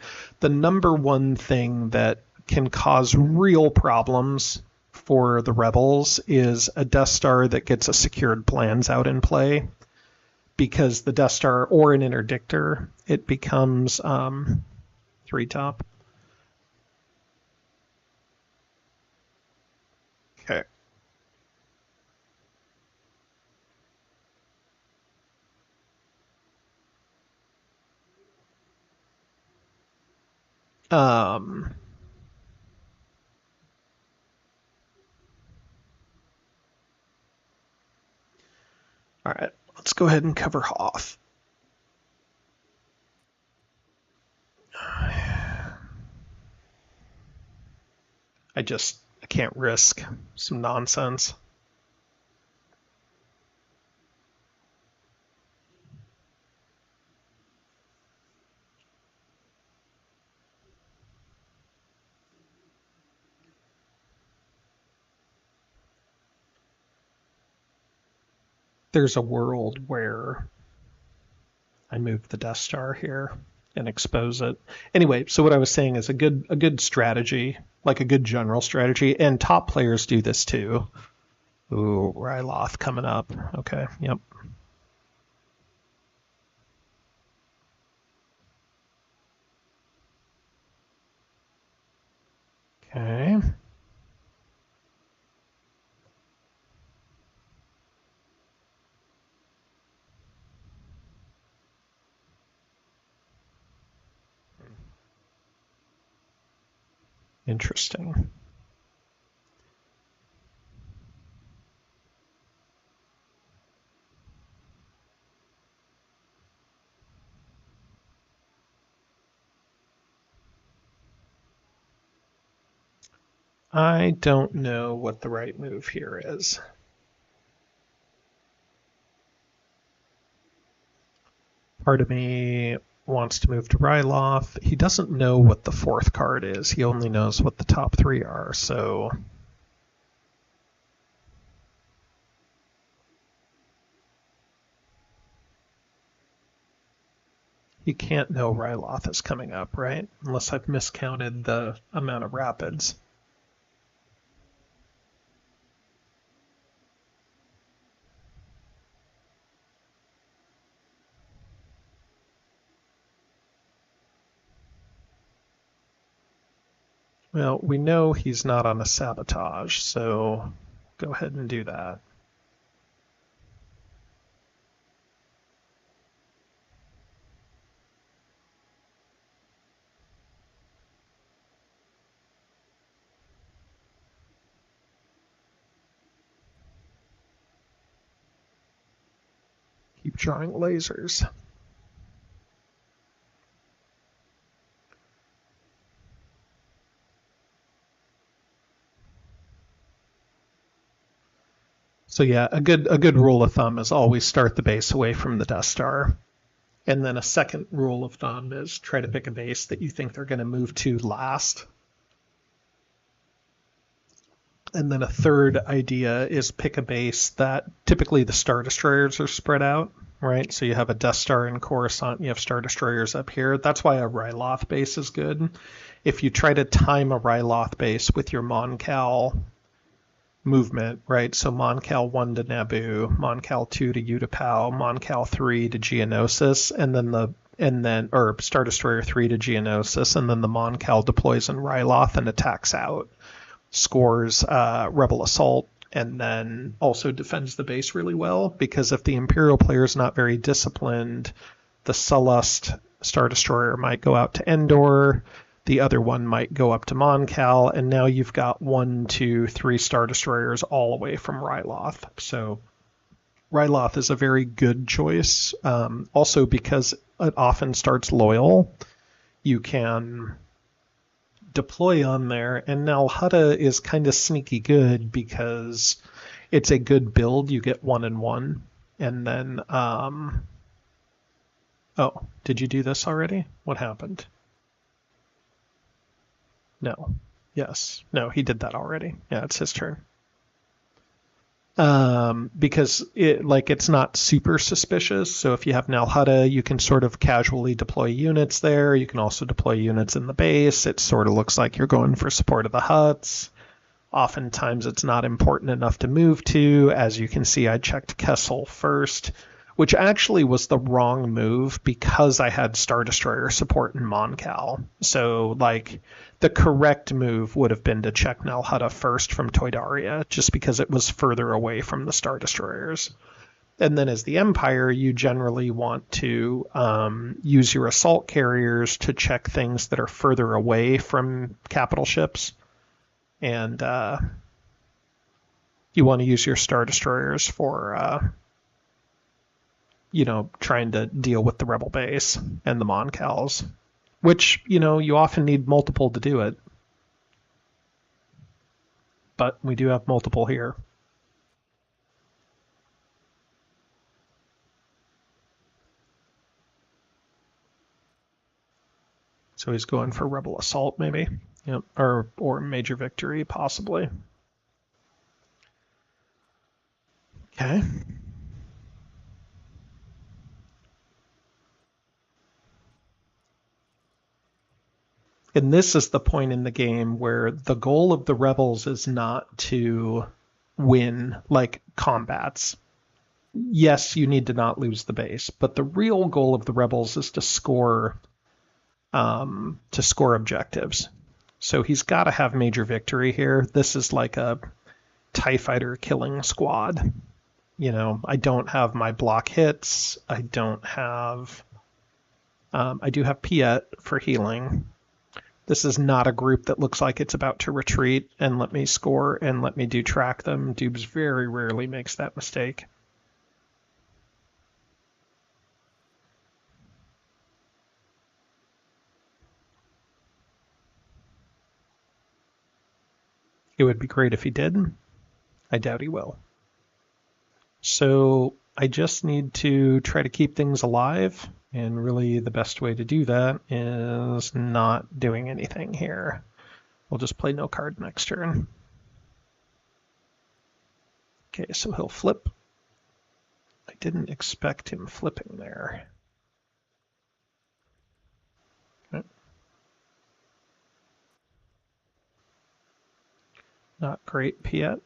the number one thing that can cause real problems for the Rebels is a Death Star that gets a secured plans out in play. Because the Death Star or an interdictor, it becomes 3 top. Okay. All right, let's go ahead and cover Hoth. I can't risk some nonsense. There's a world where I move the Death Star here and expose it. Anyway, so what I was saying is a good strategy, like a good general strategy, and top players do this too. Ooh, Ryloth coming up. Okay, yep. Okay. Interesting. I don't know what the right move here is. Part of me wants to move to Ryloth. He doesn't know what the fourth card is. He only knows what the top three are, so he can't know Ryloth is coming up, right? Unless I've miscounted the amount of rapids. Well, we know he's not on a sabotage, so go ahead and do that. Keep drawing lasers. So yeah, a good rule of thumb is always start the base away from the Death Star. And then a second rule of thumb is try to pick a base that you think they're going to move to last. And then a third idea is pick a base that typically the Star Destroyers are spread out, right? So you have a Death Star in Coruscant, you have Star Destroyers up here. That's why a Ryloth base is good. If you try to time a Ryloth base with your Mon Cal movement, right? So Mon Cal 1 to Naboo, Mon Cal 2 to Utapau, Mon Cal 3 to Geonosis, or Star Destroyer 3 to Geonosis, and then the Mon Cal deploys in Ryloth and attacks out, scores Rebel Assault, and then also defends the base really well, because if the Imperial player is not very disciplined, the Sullust Star Destroyer might go out to Endor, the other one might go up to Mon Cal, and now you've got 1, 2, 3 Star Destroyers all away from Ryloth. So Ryloth is a very good choice. Also because it often starts loyal, you can deploy on there, and now Hutta is kind of sneaky good because it's a good build. You get 1 and 1, and then oh, did you do this already? What happened? No. Yes. No, he did that already. Yeah, it's his turn. Because it's not super suspicious. So if you have Nal Hutta, you can sort of casually deploy units there. You can also deploy units in the base. It sort of looks like you're going for support of the Hutts. Oftentimes it's not important enough to move to. As you can see, I checked Kessel first, which actually was the wrong move because I had Star Destroyer support in Mon Cal. So, the correct move would have been to check Nal Hutta first from Toydaria, just because it was further away from the Star Destroyers. And then as the Empire, you generally want to use your assault carriers to check things that are further away from capital ships. And you want to use your Star Destroyers for trying to deal with the Rebel base and the Mon Cals, which, you often need multiple to do it. but we do have multiple here. So he's going for Rebel Assault, maybe. Yep. Or Major Victory, possibly. Okay. And this is the point in the game where the goal of the rebels is not to win like combats. Yes, you need to not lose the base, but the real goal of the rebels is to score objectives. So he's got to have major victory here. This is like a TIE fighter killing squad. You know, I don't have my block hits. I don't have. I do have Piet for healing. This is not a group that looks like it's about to retreat and let me score and let me do track them. Doobs very rarely makes that mistake. It would be great if he did. I doubt he will. So I just need to try to keep things alive. And really the best way to do that is not doing anything here. We'll just play no card next turn. Okay, so he'll flip. I didn't expect him flipping there. Okay. Not great, Piet.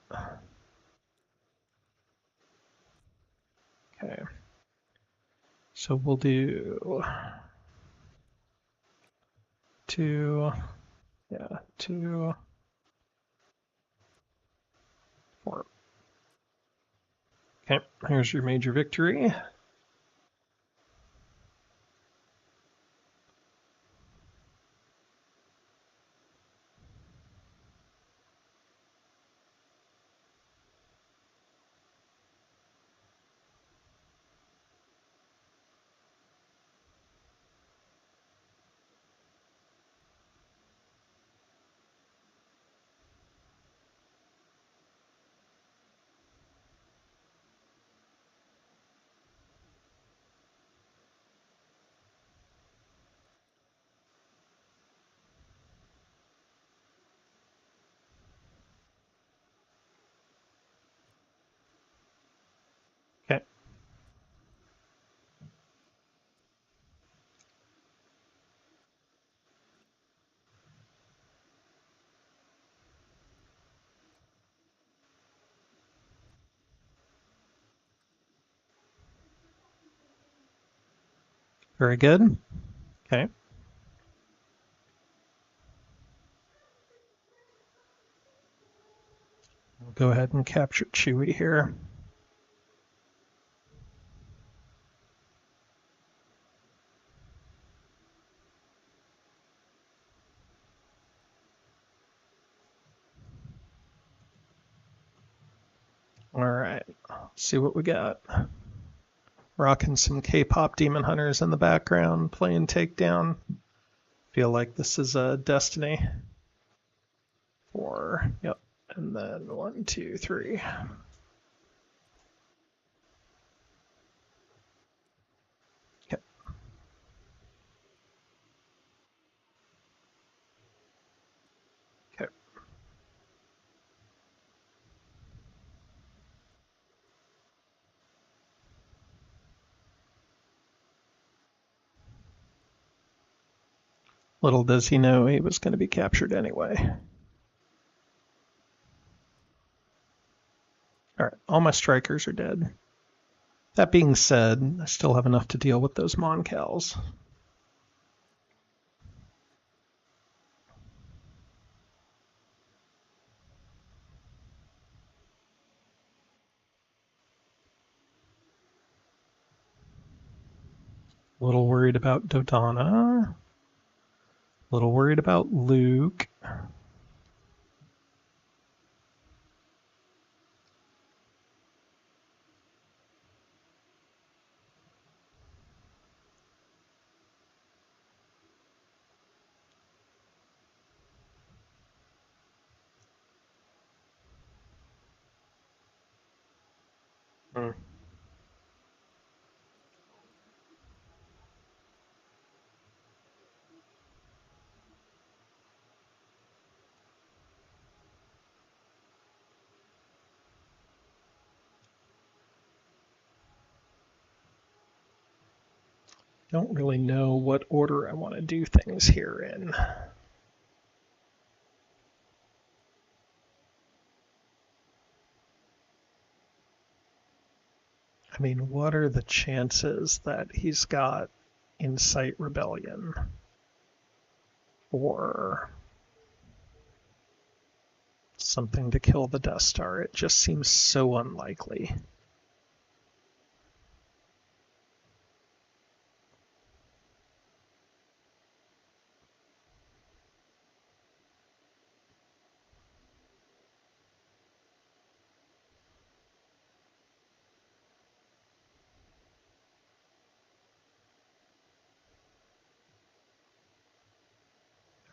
Okay. So we'll do 2, 2, 4. Okay, here's your major victory. Okay. Very good. Okay. We'll go ahead and capture Chewie here. All right, let's see what we got. Rocking some K-pop Demon Hunters in the background, playing Takedown. Feel like this is a Destiny. 4, yep. And then 1, 2, 3. Yep. Okay. Little does he know he was going to be captured anyway. All right, all my strikers are dead. That being said, I still have enough to deal with those Moncals. A little worried about Dodonna. A little worried about Luke. Hmm. Don't really know what order I want to do things here in. I mean, what are the chances that he's got Incite Rebellion or something to kill the Death Star? It just seems so unlikely.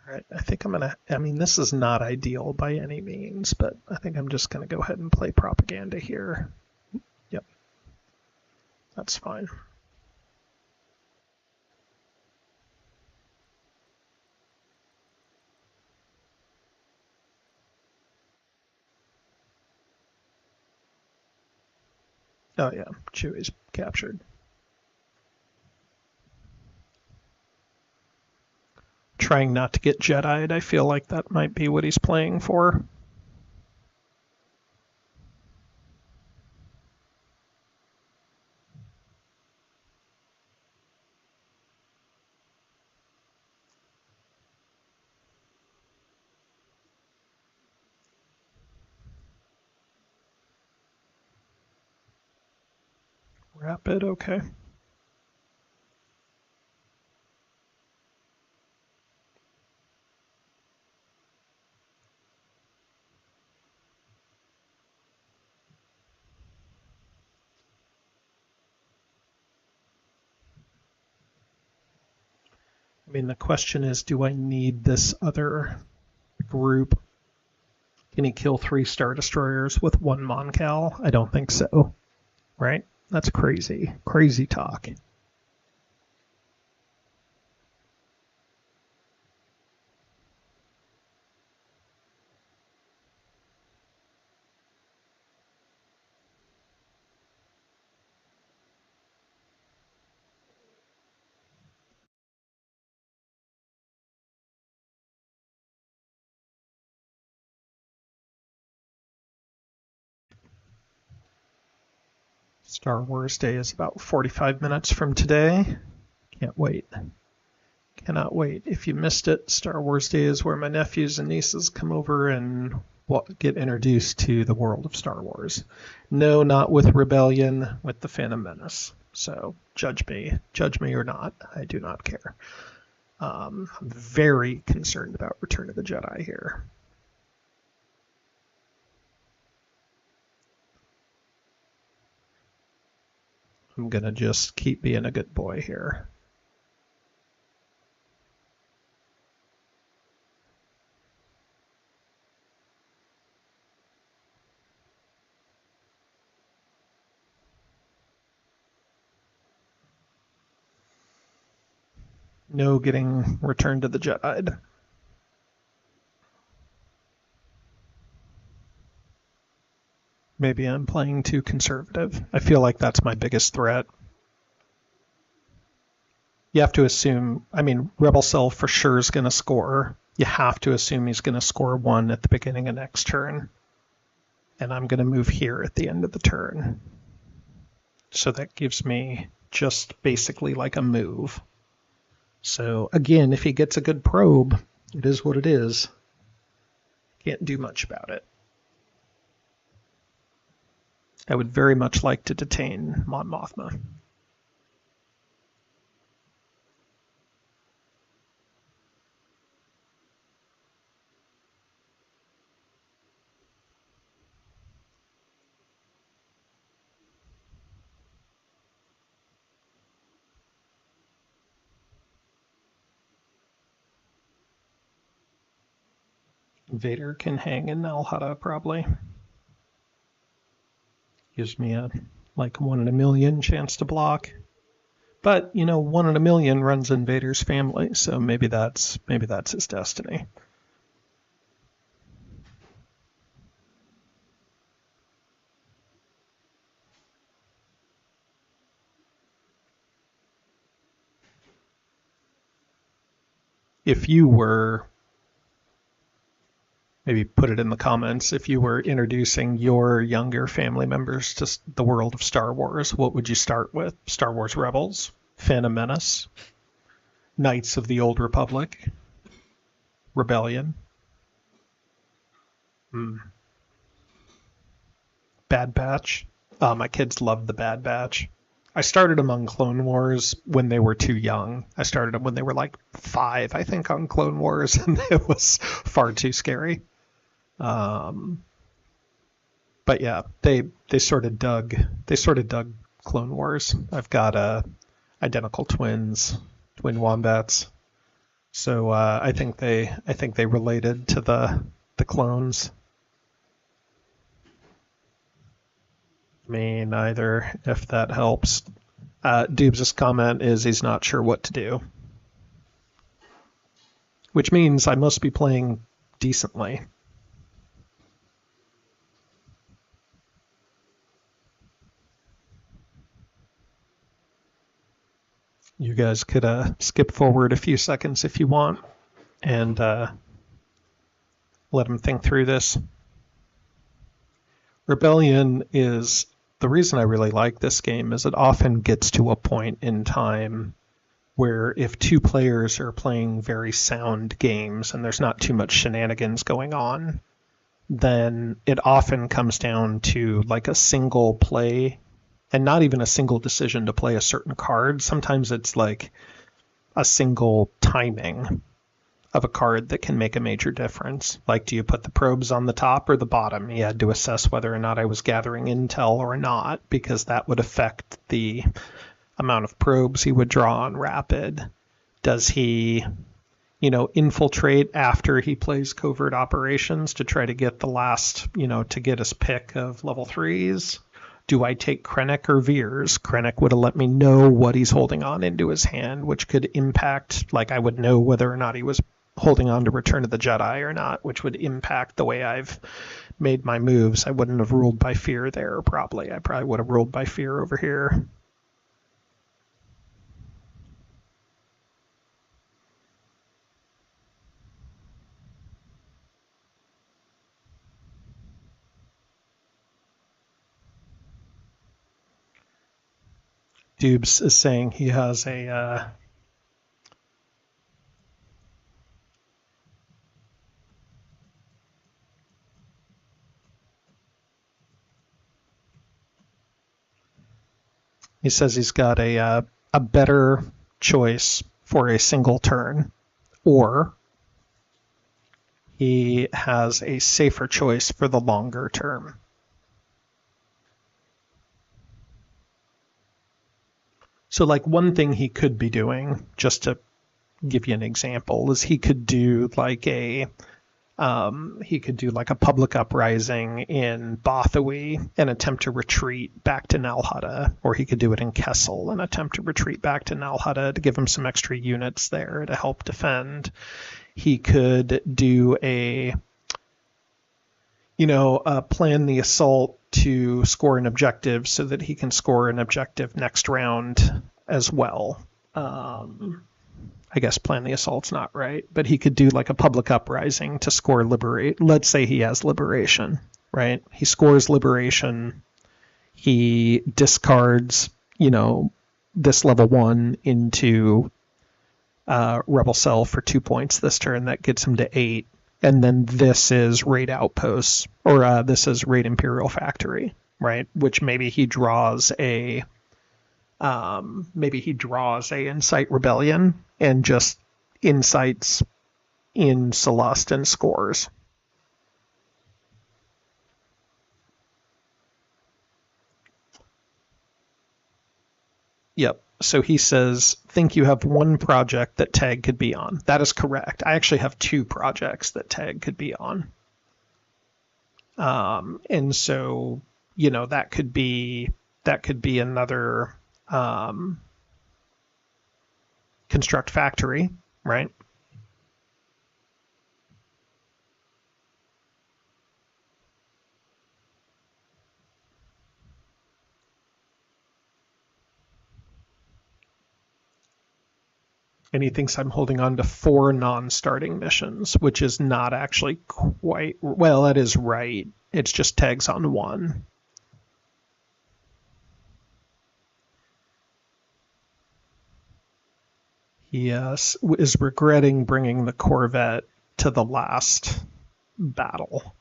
All right, I think I'm gonna. I mean, this is not ideal by any means, but I think I'm just gonna go ahead and play propaganda here. Yep, that's fine. Oh yeah, Chewie's captured. Trying not to get Jedi'd. I feel like that might be what he's playing for. Rapid, okay. I mean, the question is, do I need this other group? Can he kill 3 Star Destroyers with 1 Moncal? I don't think so. Right? That's crazy. Crazy talk. Star Wars Day is about 45 minutes from today. Can't wait. Cannot wait. If you missed it, Star Wars Day is where my nephews and nieces come over and get introduced to the world of Star Wars. No, not with Rebellion, with the Phantom Menace. So judge me or not. I do not care. I'm very concerned about Return of the Jedi here. I'm gonna just keep being a good boy here. No getting Return to the Jedi. Maybe I'm playing too conservative. I feel like that's my biggest threat. You have to assume, I mean, Rebel Cell for sure is going to score. You have to assume he's going to score 1 at the beginning of next turn. And I'm going to move here at the end of the turn. So that gives me just basically like a move. So again, if he gets a good probe, it is what it is. Can't do much about it. I would very much like to detain Mon Mothma. Vader can hang in Nalhada probably. Gives me a like 1 in a million chance to block. But 1 in a million runs Invader's family, so maybe that's his destiny. If you were, maybe put it in the comments, if you were introducing your younger family members to the world of Star Wars, what would you start with? Star Wars Rebels, Phantom Menace, Knights of the Old Republic, Rebellion, Bad Batch. My kids loved the Bad Batch. I started them on Clone Wars when they were too young. I started them when they were like 5, I think, on Clone Wars, and it was far too scary. But yeah, they sort of dug Clone Wars. I've got identical twin wombats, so I think they related to the clones. Me neither, if that helps. Doobs' comment is he's not sure what to do, which means I must be playing decently. You guys could skip forward a few seconds if you want and let him think through this. Rebellion is the reason I really like this game is it often gets to a point in time where if 2 players are playing very sound games and there's not too much shenanigans going on, then it often comes down to like a single play and not even a single decision to play a certain card. Sometimes it's like a single timing of a card that can make a major difference. Like, do you put the probes on the top or the bottom? He had to assess whether or not I was gathering intel or not, because that would affect the amount of probes he would draw on rapid. Does he, infiltrate after he plays covert operations to try to get the last, to get his pick of level 3s? Do I take Krennic or Veers? Krennic would have let me know what he's holding on into his hand, which could impact, like I would know whether or not he was holding on to Return of the Jedi or not, which would impact the way I've made my moves. I wouldn't have ruled by fear there, probably. I probably would have ruled by fear over here. Dubes is saying he has a he says he's got a better choice for a single turn, or he has a safer choice for the longer term. So like one thing he could be doing, just to give you an example, is he could do like a public uprising in Bothawi and attempt to retreat back to Nal Hutta, or he could do it in Kessel and attempt to retreat back to Nal Hutta to give him some extra units there to help defend. He could do plan the assault to score an objective so that he can score an objective next round as well. I guess plan the assault's not right, but he could do like a public uprising to score liberate. Let's say he has liberation, right? He scores liberation. He discards, this level 1 into Rebel Cell for 2 points this turn. That gets him to 8. And then this is Raid Outposts, or this is Raid Imperial Factory, right? Which maybe he draws a Incite Rebellion and just incites in Celeste and scores. Yep. So he says, think you have one project that Tag could be on. That is correct. I actually have 2 projects that Tag could be on. And so, that could be that could be another construct factory, right? And he thinks I'm holding on to 4 non-starting missions, which is not actually quite, well, that is right. It's just tags on 1. He is regretting bringing the Corvette to the last battle.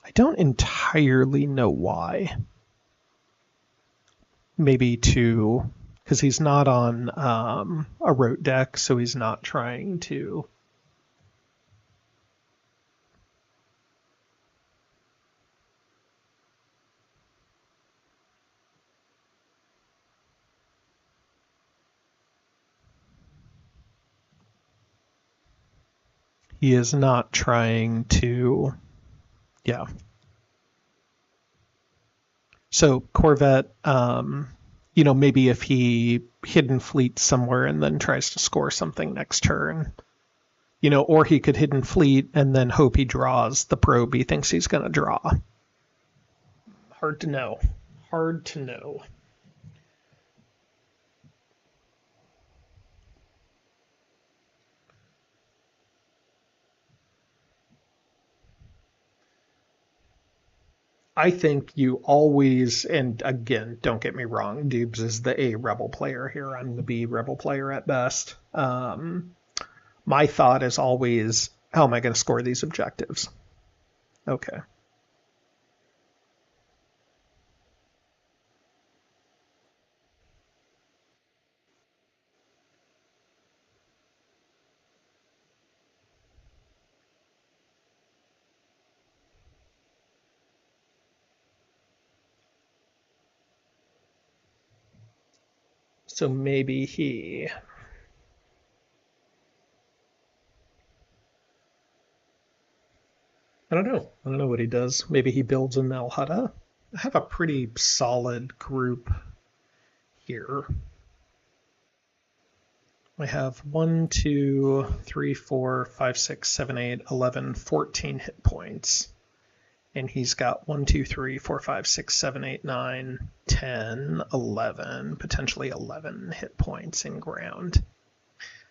I don't entirely know why. Maybe because he's not on a rote deck, so he's not trying to. He is not trying to. Yeah. So Corvette, maybe if he hidden fleet somewhere and then tries to score something next turn, or he could hidden fleet and then hope he draws the probe he thinks he's going to draw. Hard to know. Hard to know. I think you always, and again, don't get me wrong, Dubes is the A rebel player here. I'm the B rebel player at best. My thought is always, how am I going to score these objectives? Okay. So maybe he. I don't know. I don't know what he does. Maybe he builds a Melhutta. I have a pretty solid group here. I have 1, 2, 3, 4, 5, 6, 7, 8, 11, 14 hit points. And he's got 1, 2, 3, 4, 5, 6, 7, 8, 9, 10, 11, potentially 11 hit points in ground.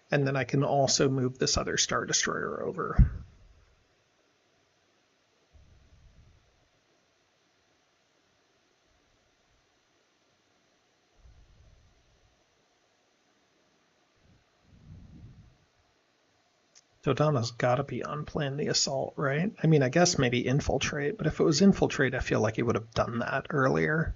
And then I can also move this other Star Destroyer over. Dodonna's got to be on plan the assault, right? I mean, I guess maybe infiltrate, but if it was infiltrate, I feel like he would have done that earlier.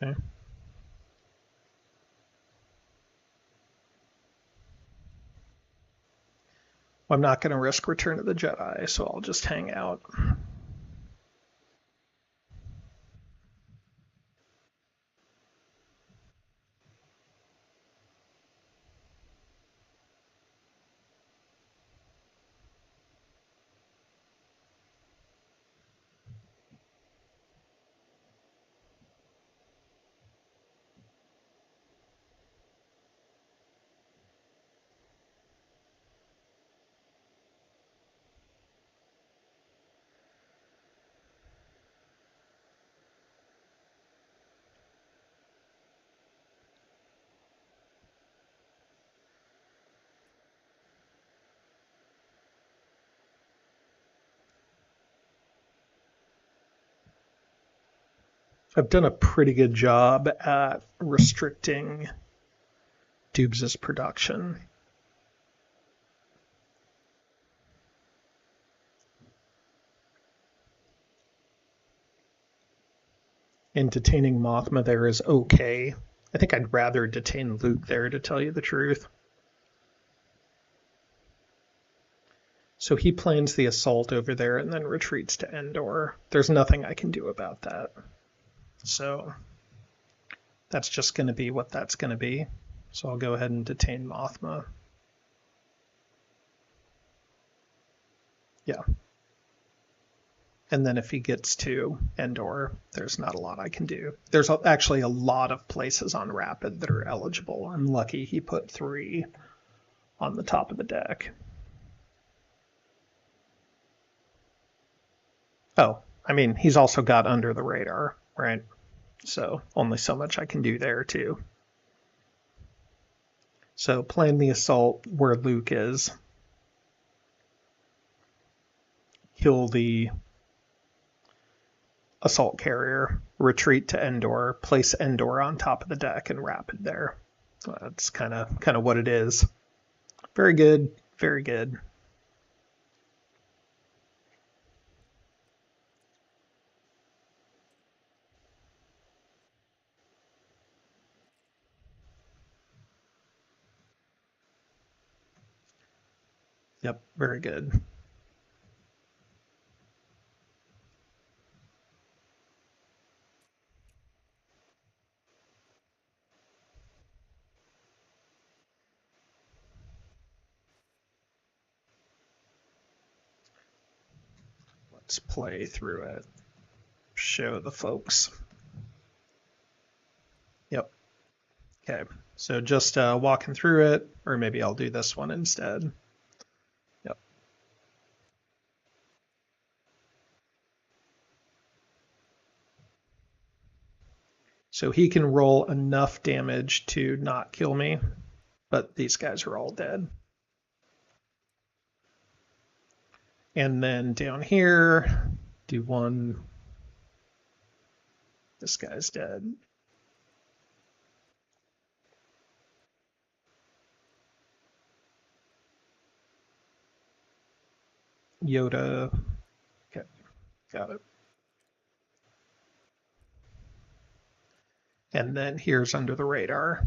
Okay. Well, I'm not going to risk Return of the Jedi, so I'll just hang out. I've done a pretty good job at restricting Dubes' production. And detaining Mothma there is okay. I think I'd rather detain Luke there, to tell you the truth. So he plans the assault over there and then retreats to Endor. There's nothing I can do about that. So that's just going to be what that's going to be. So I'll go ahead and detain Mothma. Yeah. And then if he gets to Endor, there's not a lot I can do. There's actually a lot of places on Rapid that are eligible. I'm lucky he put 3 on the top of the deck. Oh, I mean, he's also got Under the Radar, right? So only so much I can do there too. So plan the assault where Luke is. Kill the assault carrier, retreat to Endor, place Endor on top of the deck and Rapid there. That's kind of what it is. Very good, very good. Yep, very good. Let's play through it. Show the folks. Yep. Okay. So just walking through it, or maybe I'll do this one instead. Yep. So he can roll enough damage to not kill me, but these guys are all dead. And then down here, do 1. This guy's dead. Yoda. Okay, got it. And then here's Under the Radar.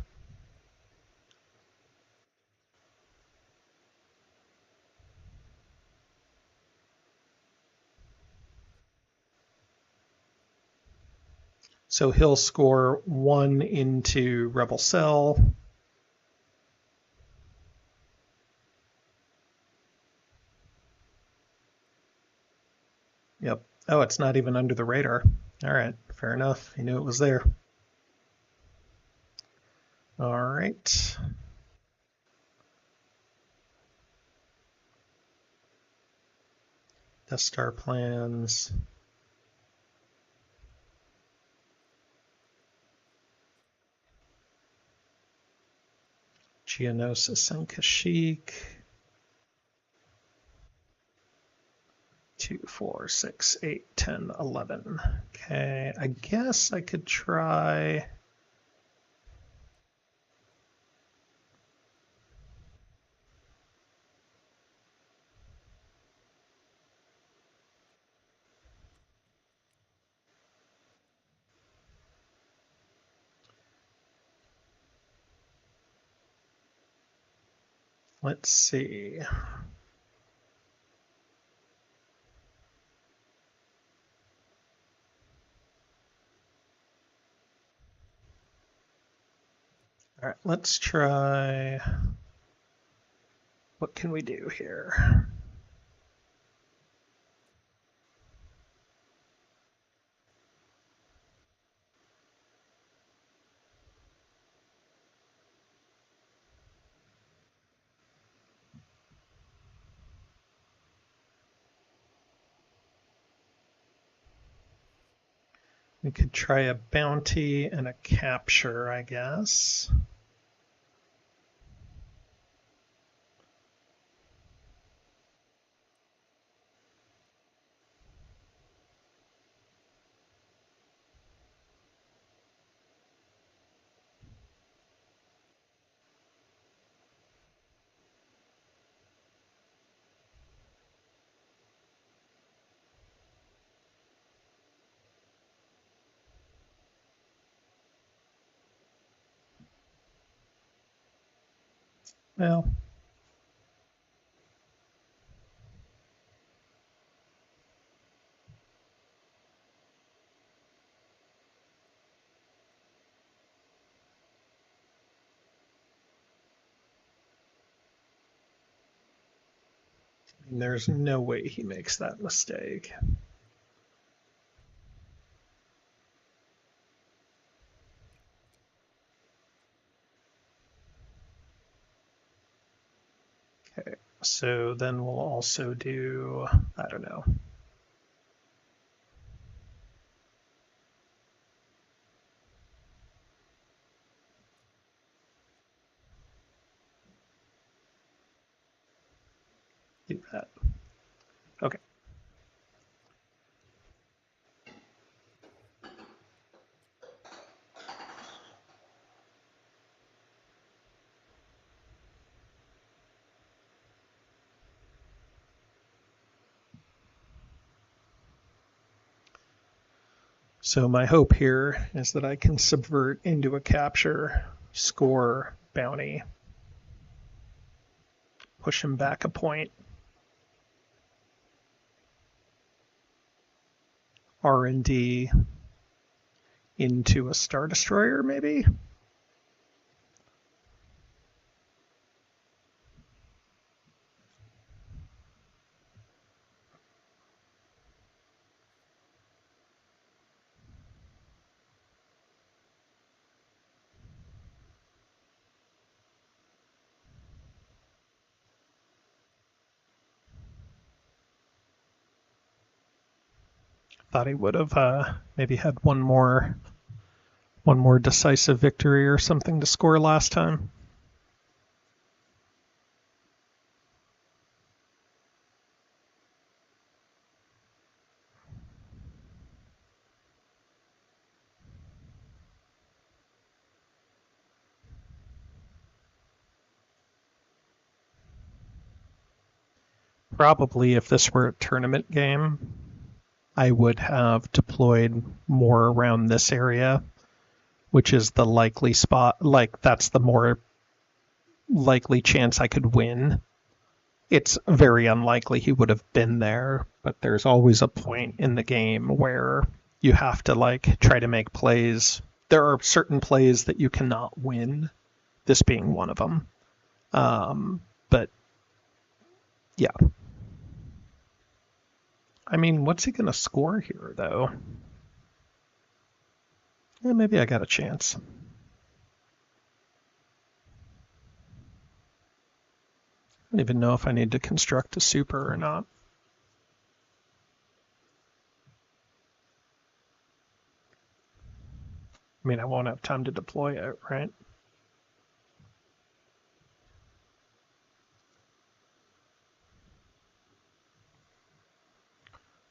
So he'll score 1 into Rebel Cell. Yep. Oh, it's not even Under the Radar. All right, fair enough. He knew it was there. All right. Death Star plans. Geonosis and Kashyyyk. 2, 4, 6, 8, 10, 11. Okay, I guess I could try. Let's see. All right, let's try. What can we do here? We could try a bounty and a capture, I guess. Well, There's no way he makes that mistake. Okay, so then we'll also do, I don't know. Do that. Okay. So my hope here is that I can subvert into a capture, score bounty, push him back a point, R&D into a Star Destroyer maybe? Thought he would have maybe had one more decisive victory or something to score last time. Probably if this were a tournament game, I would have deployed more around this area, which is the likely spot. Like, that's the more likely chance I could win. It's very unlikely he would have been there, but there's always a point in the game where you have to like try to make plays. There are certain plays that you cannot win, this being one of them. But yeah. I mean, what's he going to score here, though? Yeah, maybe I got a chance. I don't even know if I need to construct a super or not. I mean, I won't have time to deploy it, right?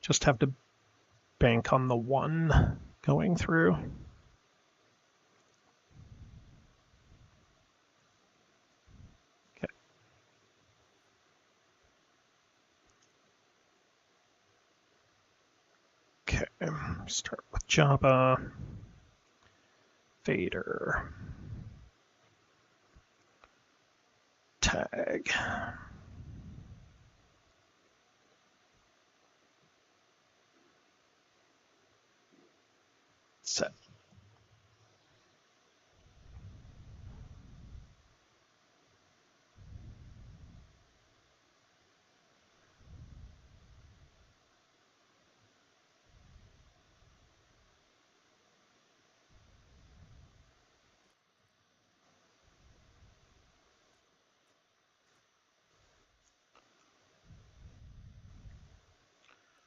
Just have to bank on the one going through. Okay, start with Java, Vader, tag. Set.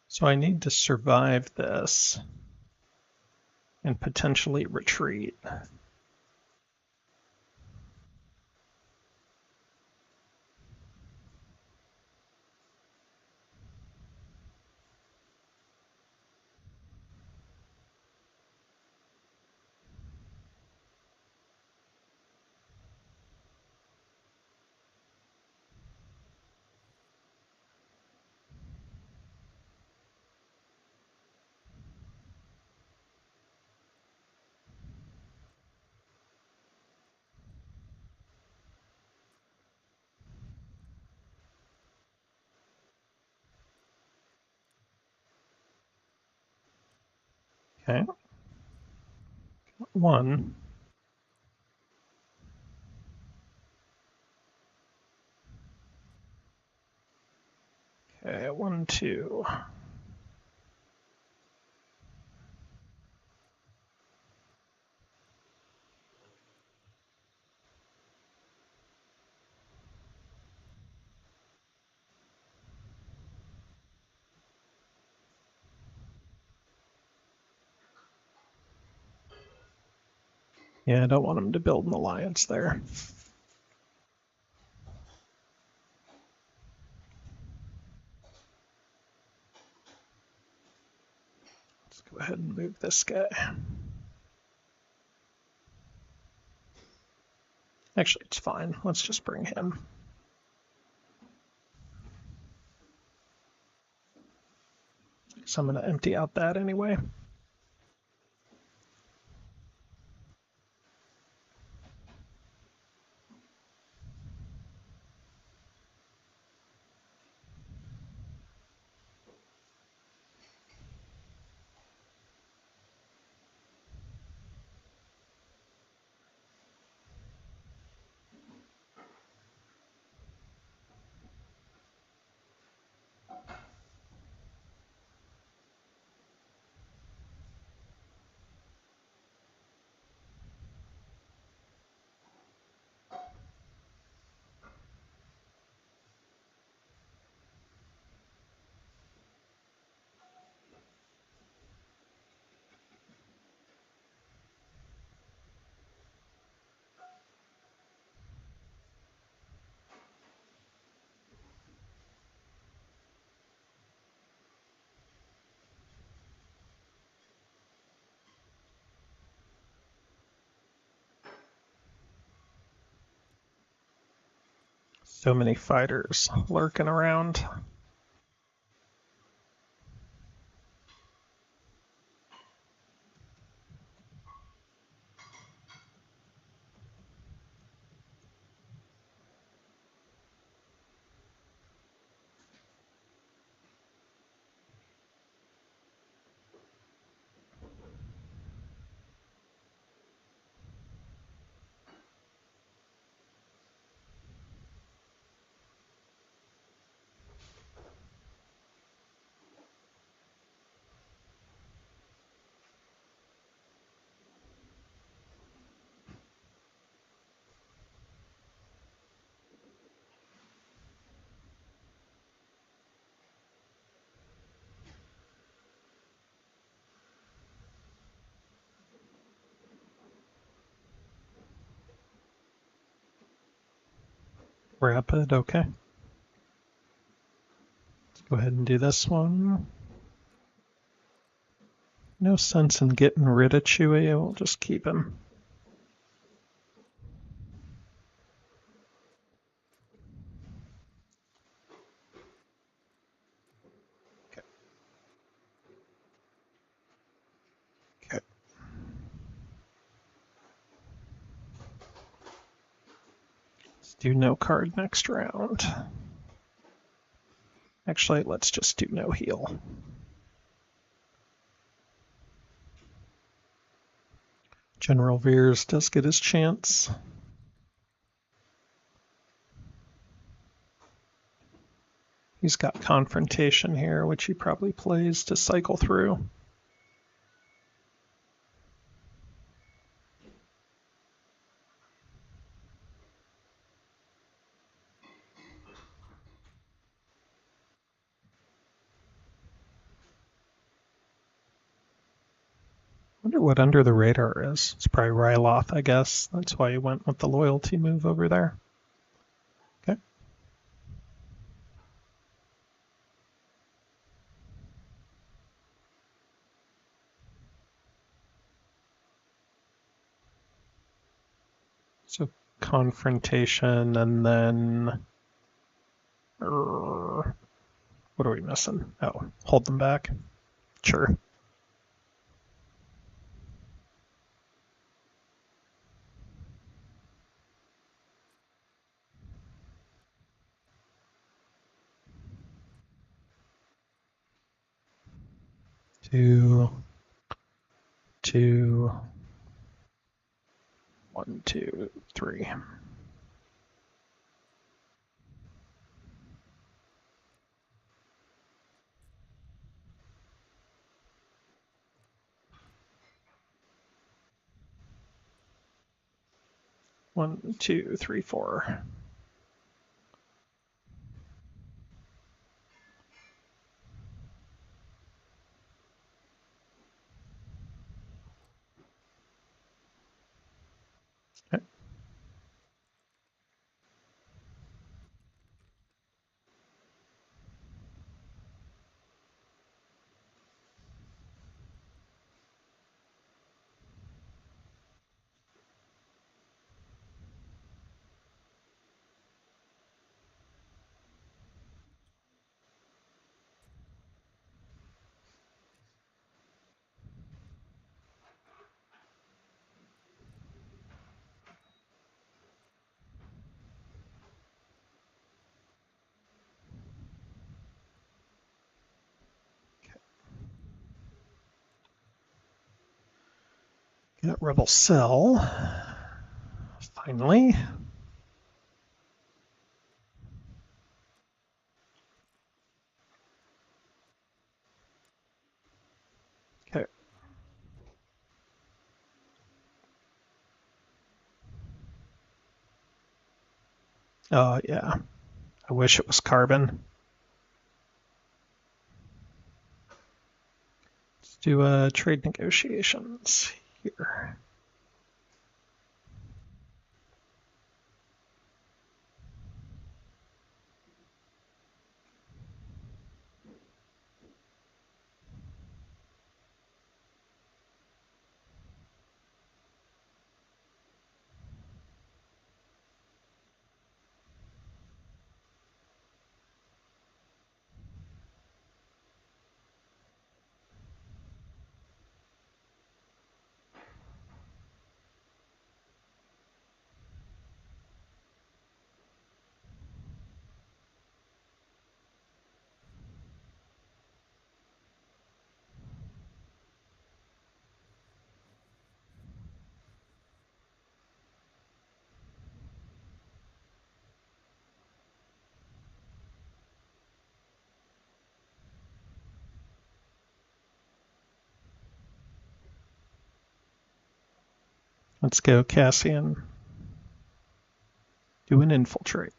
So I need to survive this and potentially retreat. Okay. One. Okay, 1, 2. Yeah, I don't want him to build an alliance there. Let's go ahead and move this guy. Actually, it's fine. Let's just bring him. So I'm going to empty out that anyway. So many fighters lurking around. Rapid, okay. Let's go ahead and do this one. No sense in getting rid of Chewie, we'll just keep him. Okay. Okay. Let's do no card next round. Actually, let's just do no heal. General Veers does get his chance. He's got confrontation here, which he probably plays to cycle through. Wonder what under the radar is. It's probably Ryloth, I guess. That's why he went with the loyalty move over there. Okay. So confrontation and then what are we missing? Oh, hold them back. Sure. Two, 1, 2, 3. 1, 2, 3, 4. Okay. Got Rebel Cell. Finally. Okay. Oh, yeah. I wish it was carbon. Let's do trade negotiations here. Let's go, Cassian. Do an infiltrate.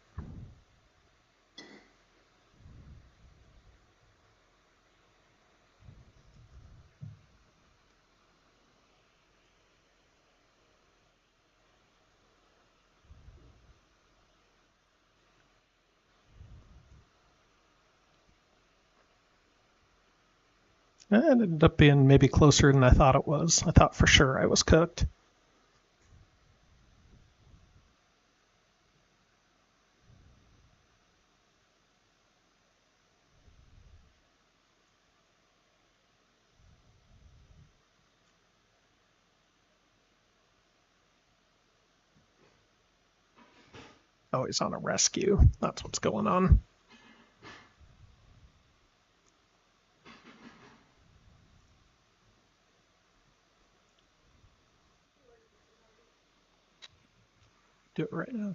It ended up being maybe closer than I thought it was. I thought for sure I was cooked. Oh, he's on a rescue. That's what's going on. Do it right now.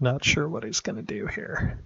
Not sure what he's going to do here.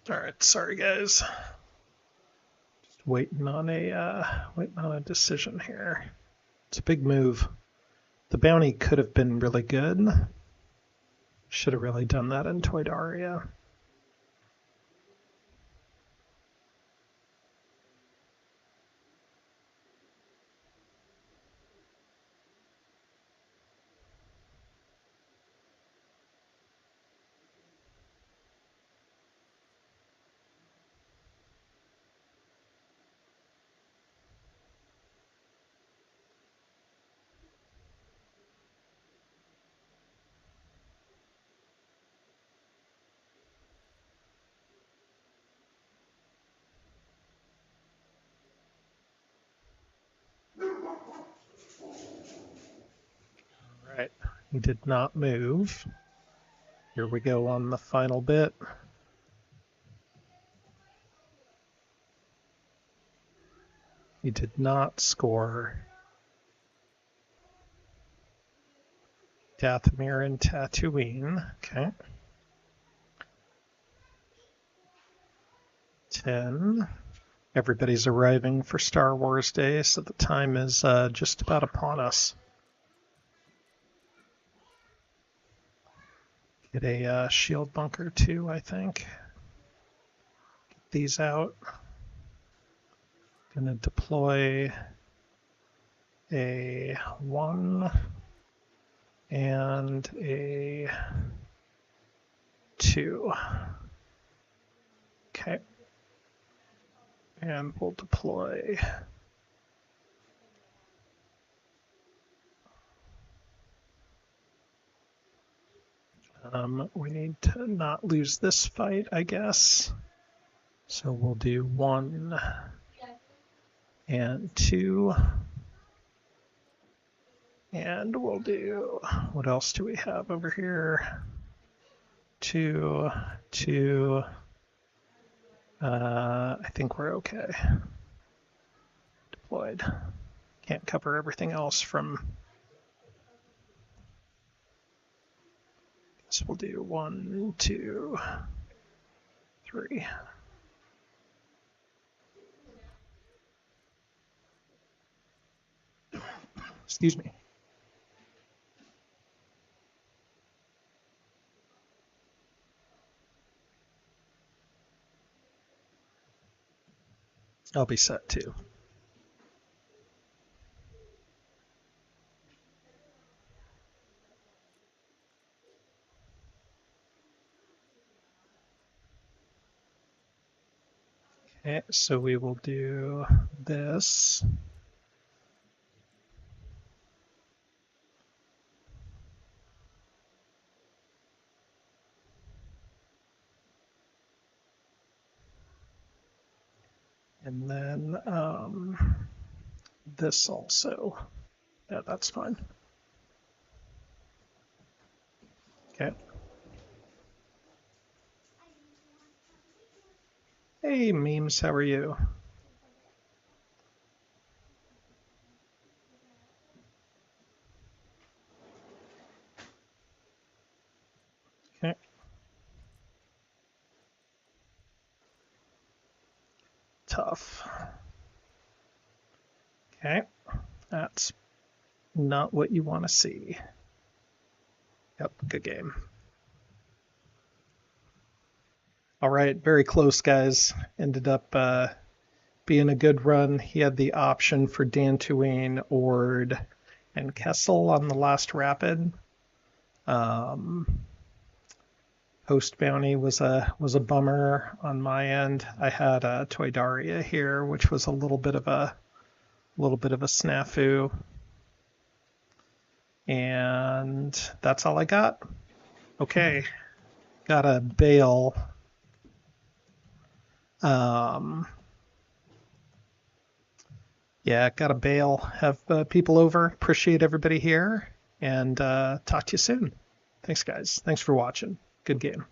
All right, sorry guys. Just waiting on a decision here. It's a big move. The bounty could have been really good. Should have really done that in Toydaria. All right, he did not move. Here we go on the final bit. He did not score Dathomir and Tatooine. Okay. 10. Everybody's arriving for Star Wars Day, so the time is just about upon us. Get a shield bunker too, I think. Get these out. Gonna deploy a 1 and a 2. Okay. And we'll deploy we need to not lose this fight, I guess. So we'll do 1 and 2. And we'll do, what else do we have over here? 2, 2. I think we're okay. Deployed. Can't cover everything else from. So we'll do 1, 2, 3. Excuse me. I'll be set too. Okay, so we will do this. And then this also. Yeah, that's fine. Okay. Hey, memes, how are you? Okay. Tough. Okay. That's not what you want to see. Yep, good game. All right, very close, guys. Ended up being a good run. He had the option for Dantooine, Ord, and Kessel on the last rapid. Host bounty was a bummer on my end. I had Toydaria here, which was a little bit of a snafu, and that's all I got. Okay, got a bail. Yeah, got a bail. Have people over. Appreciate everybody here, and talk to you soon. Thanks, guys. Thanks for watching. Good game.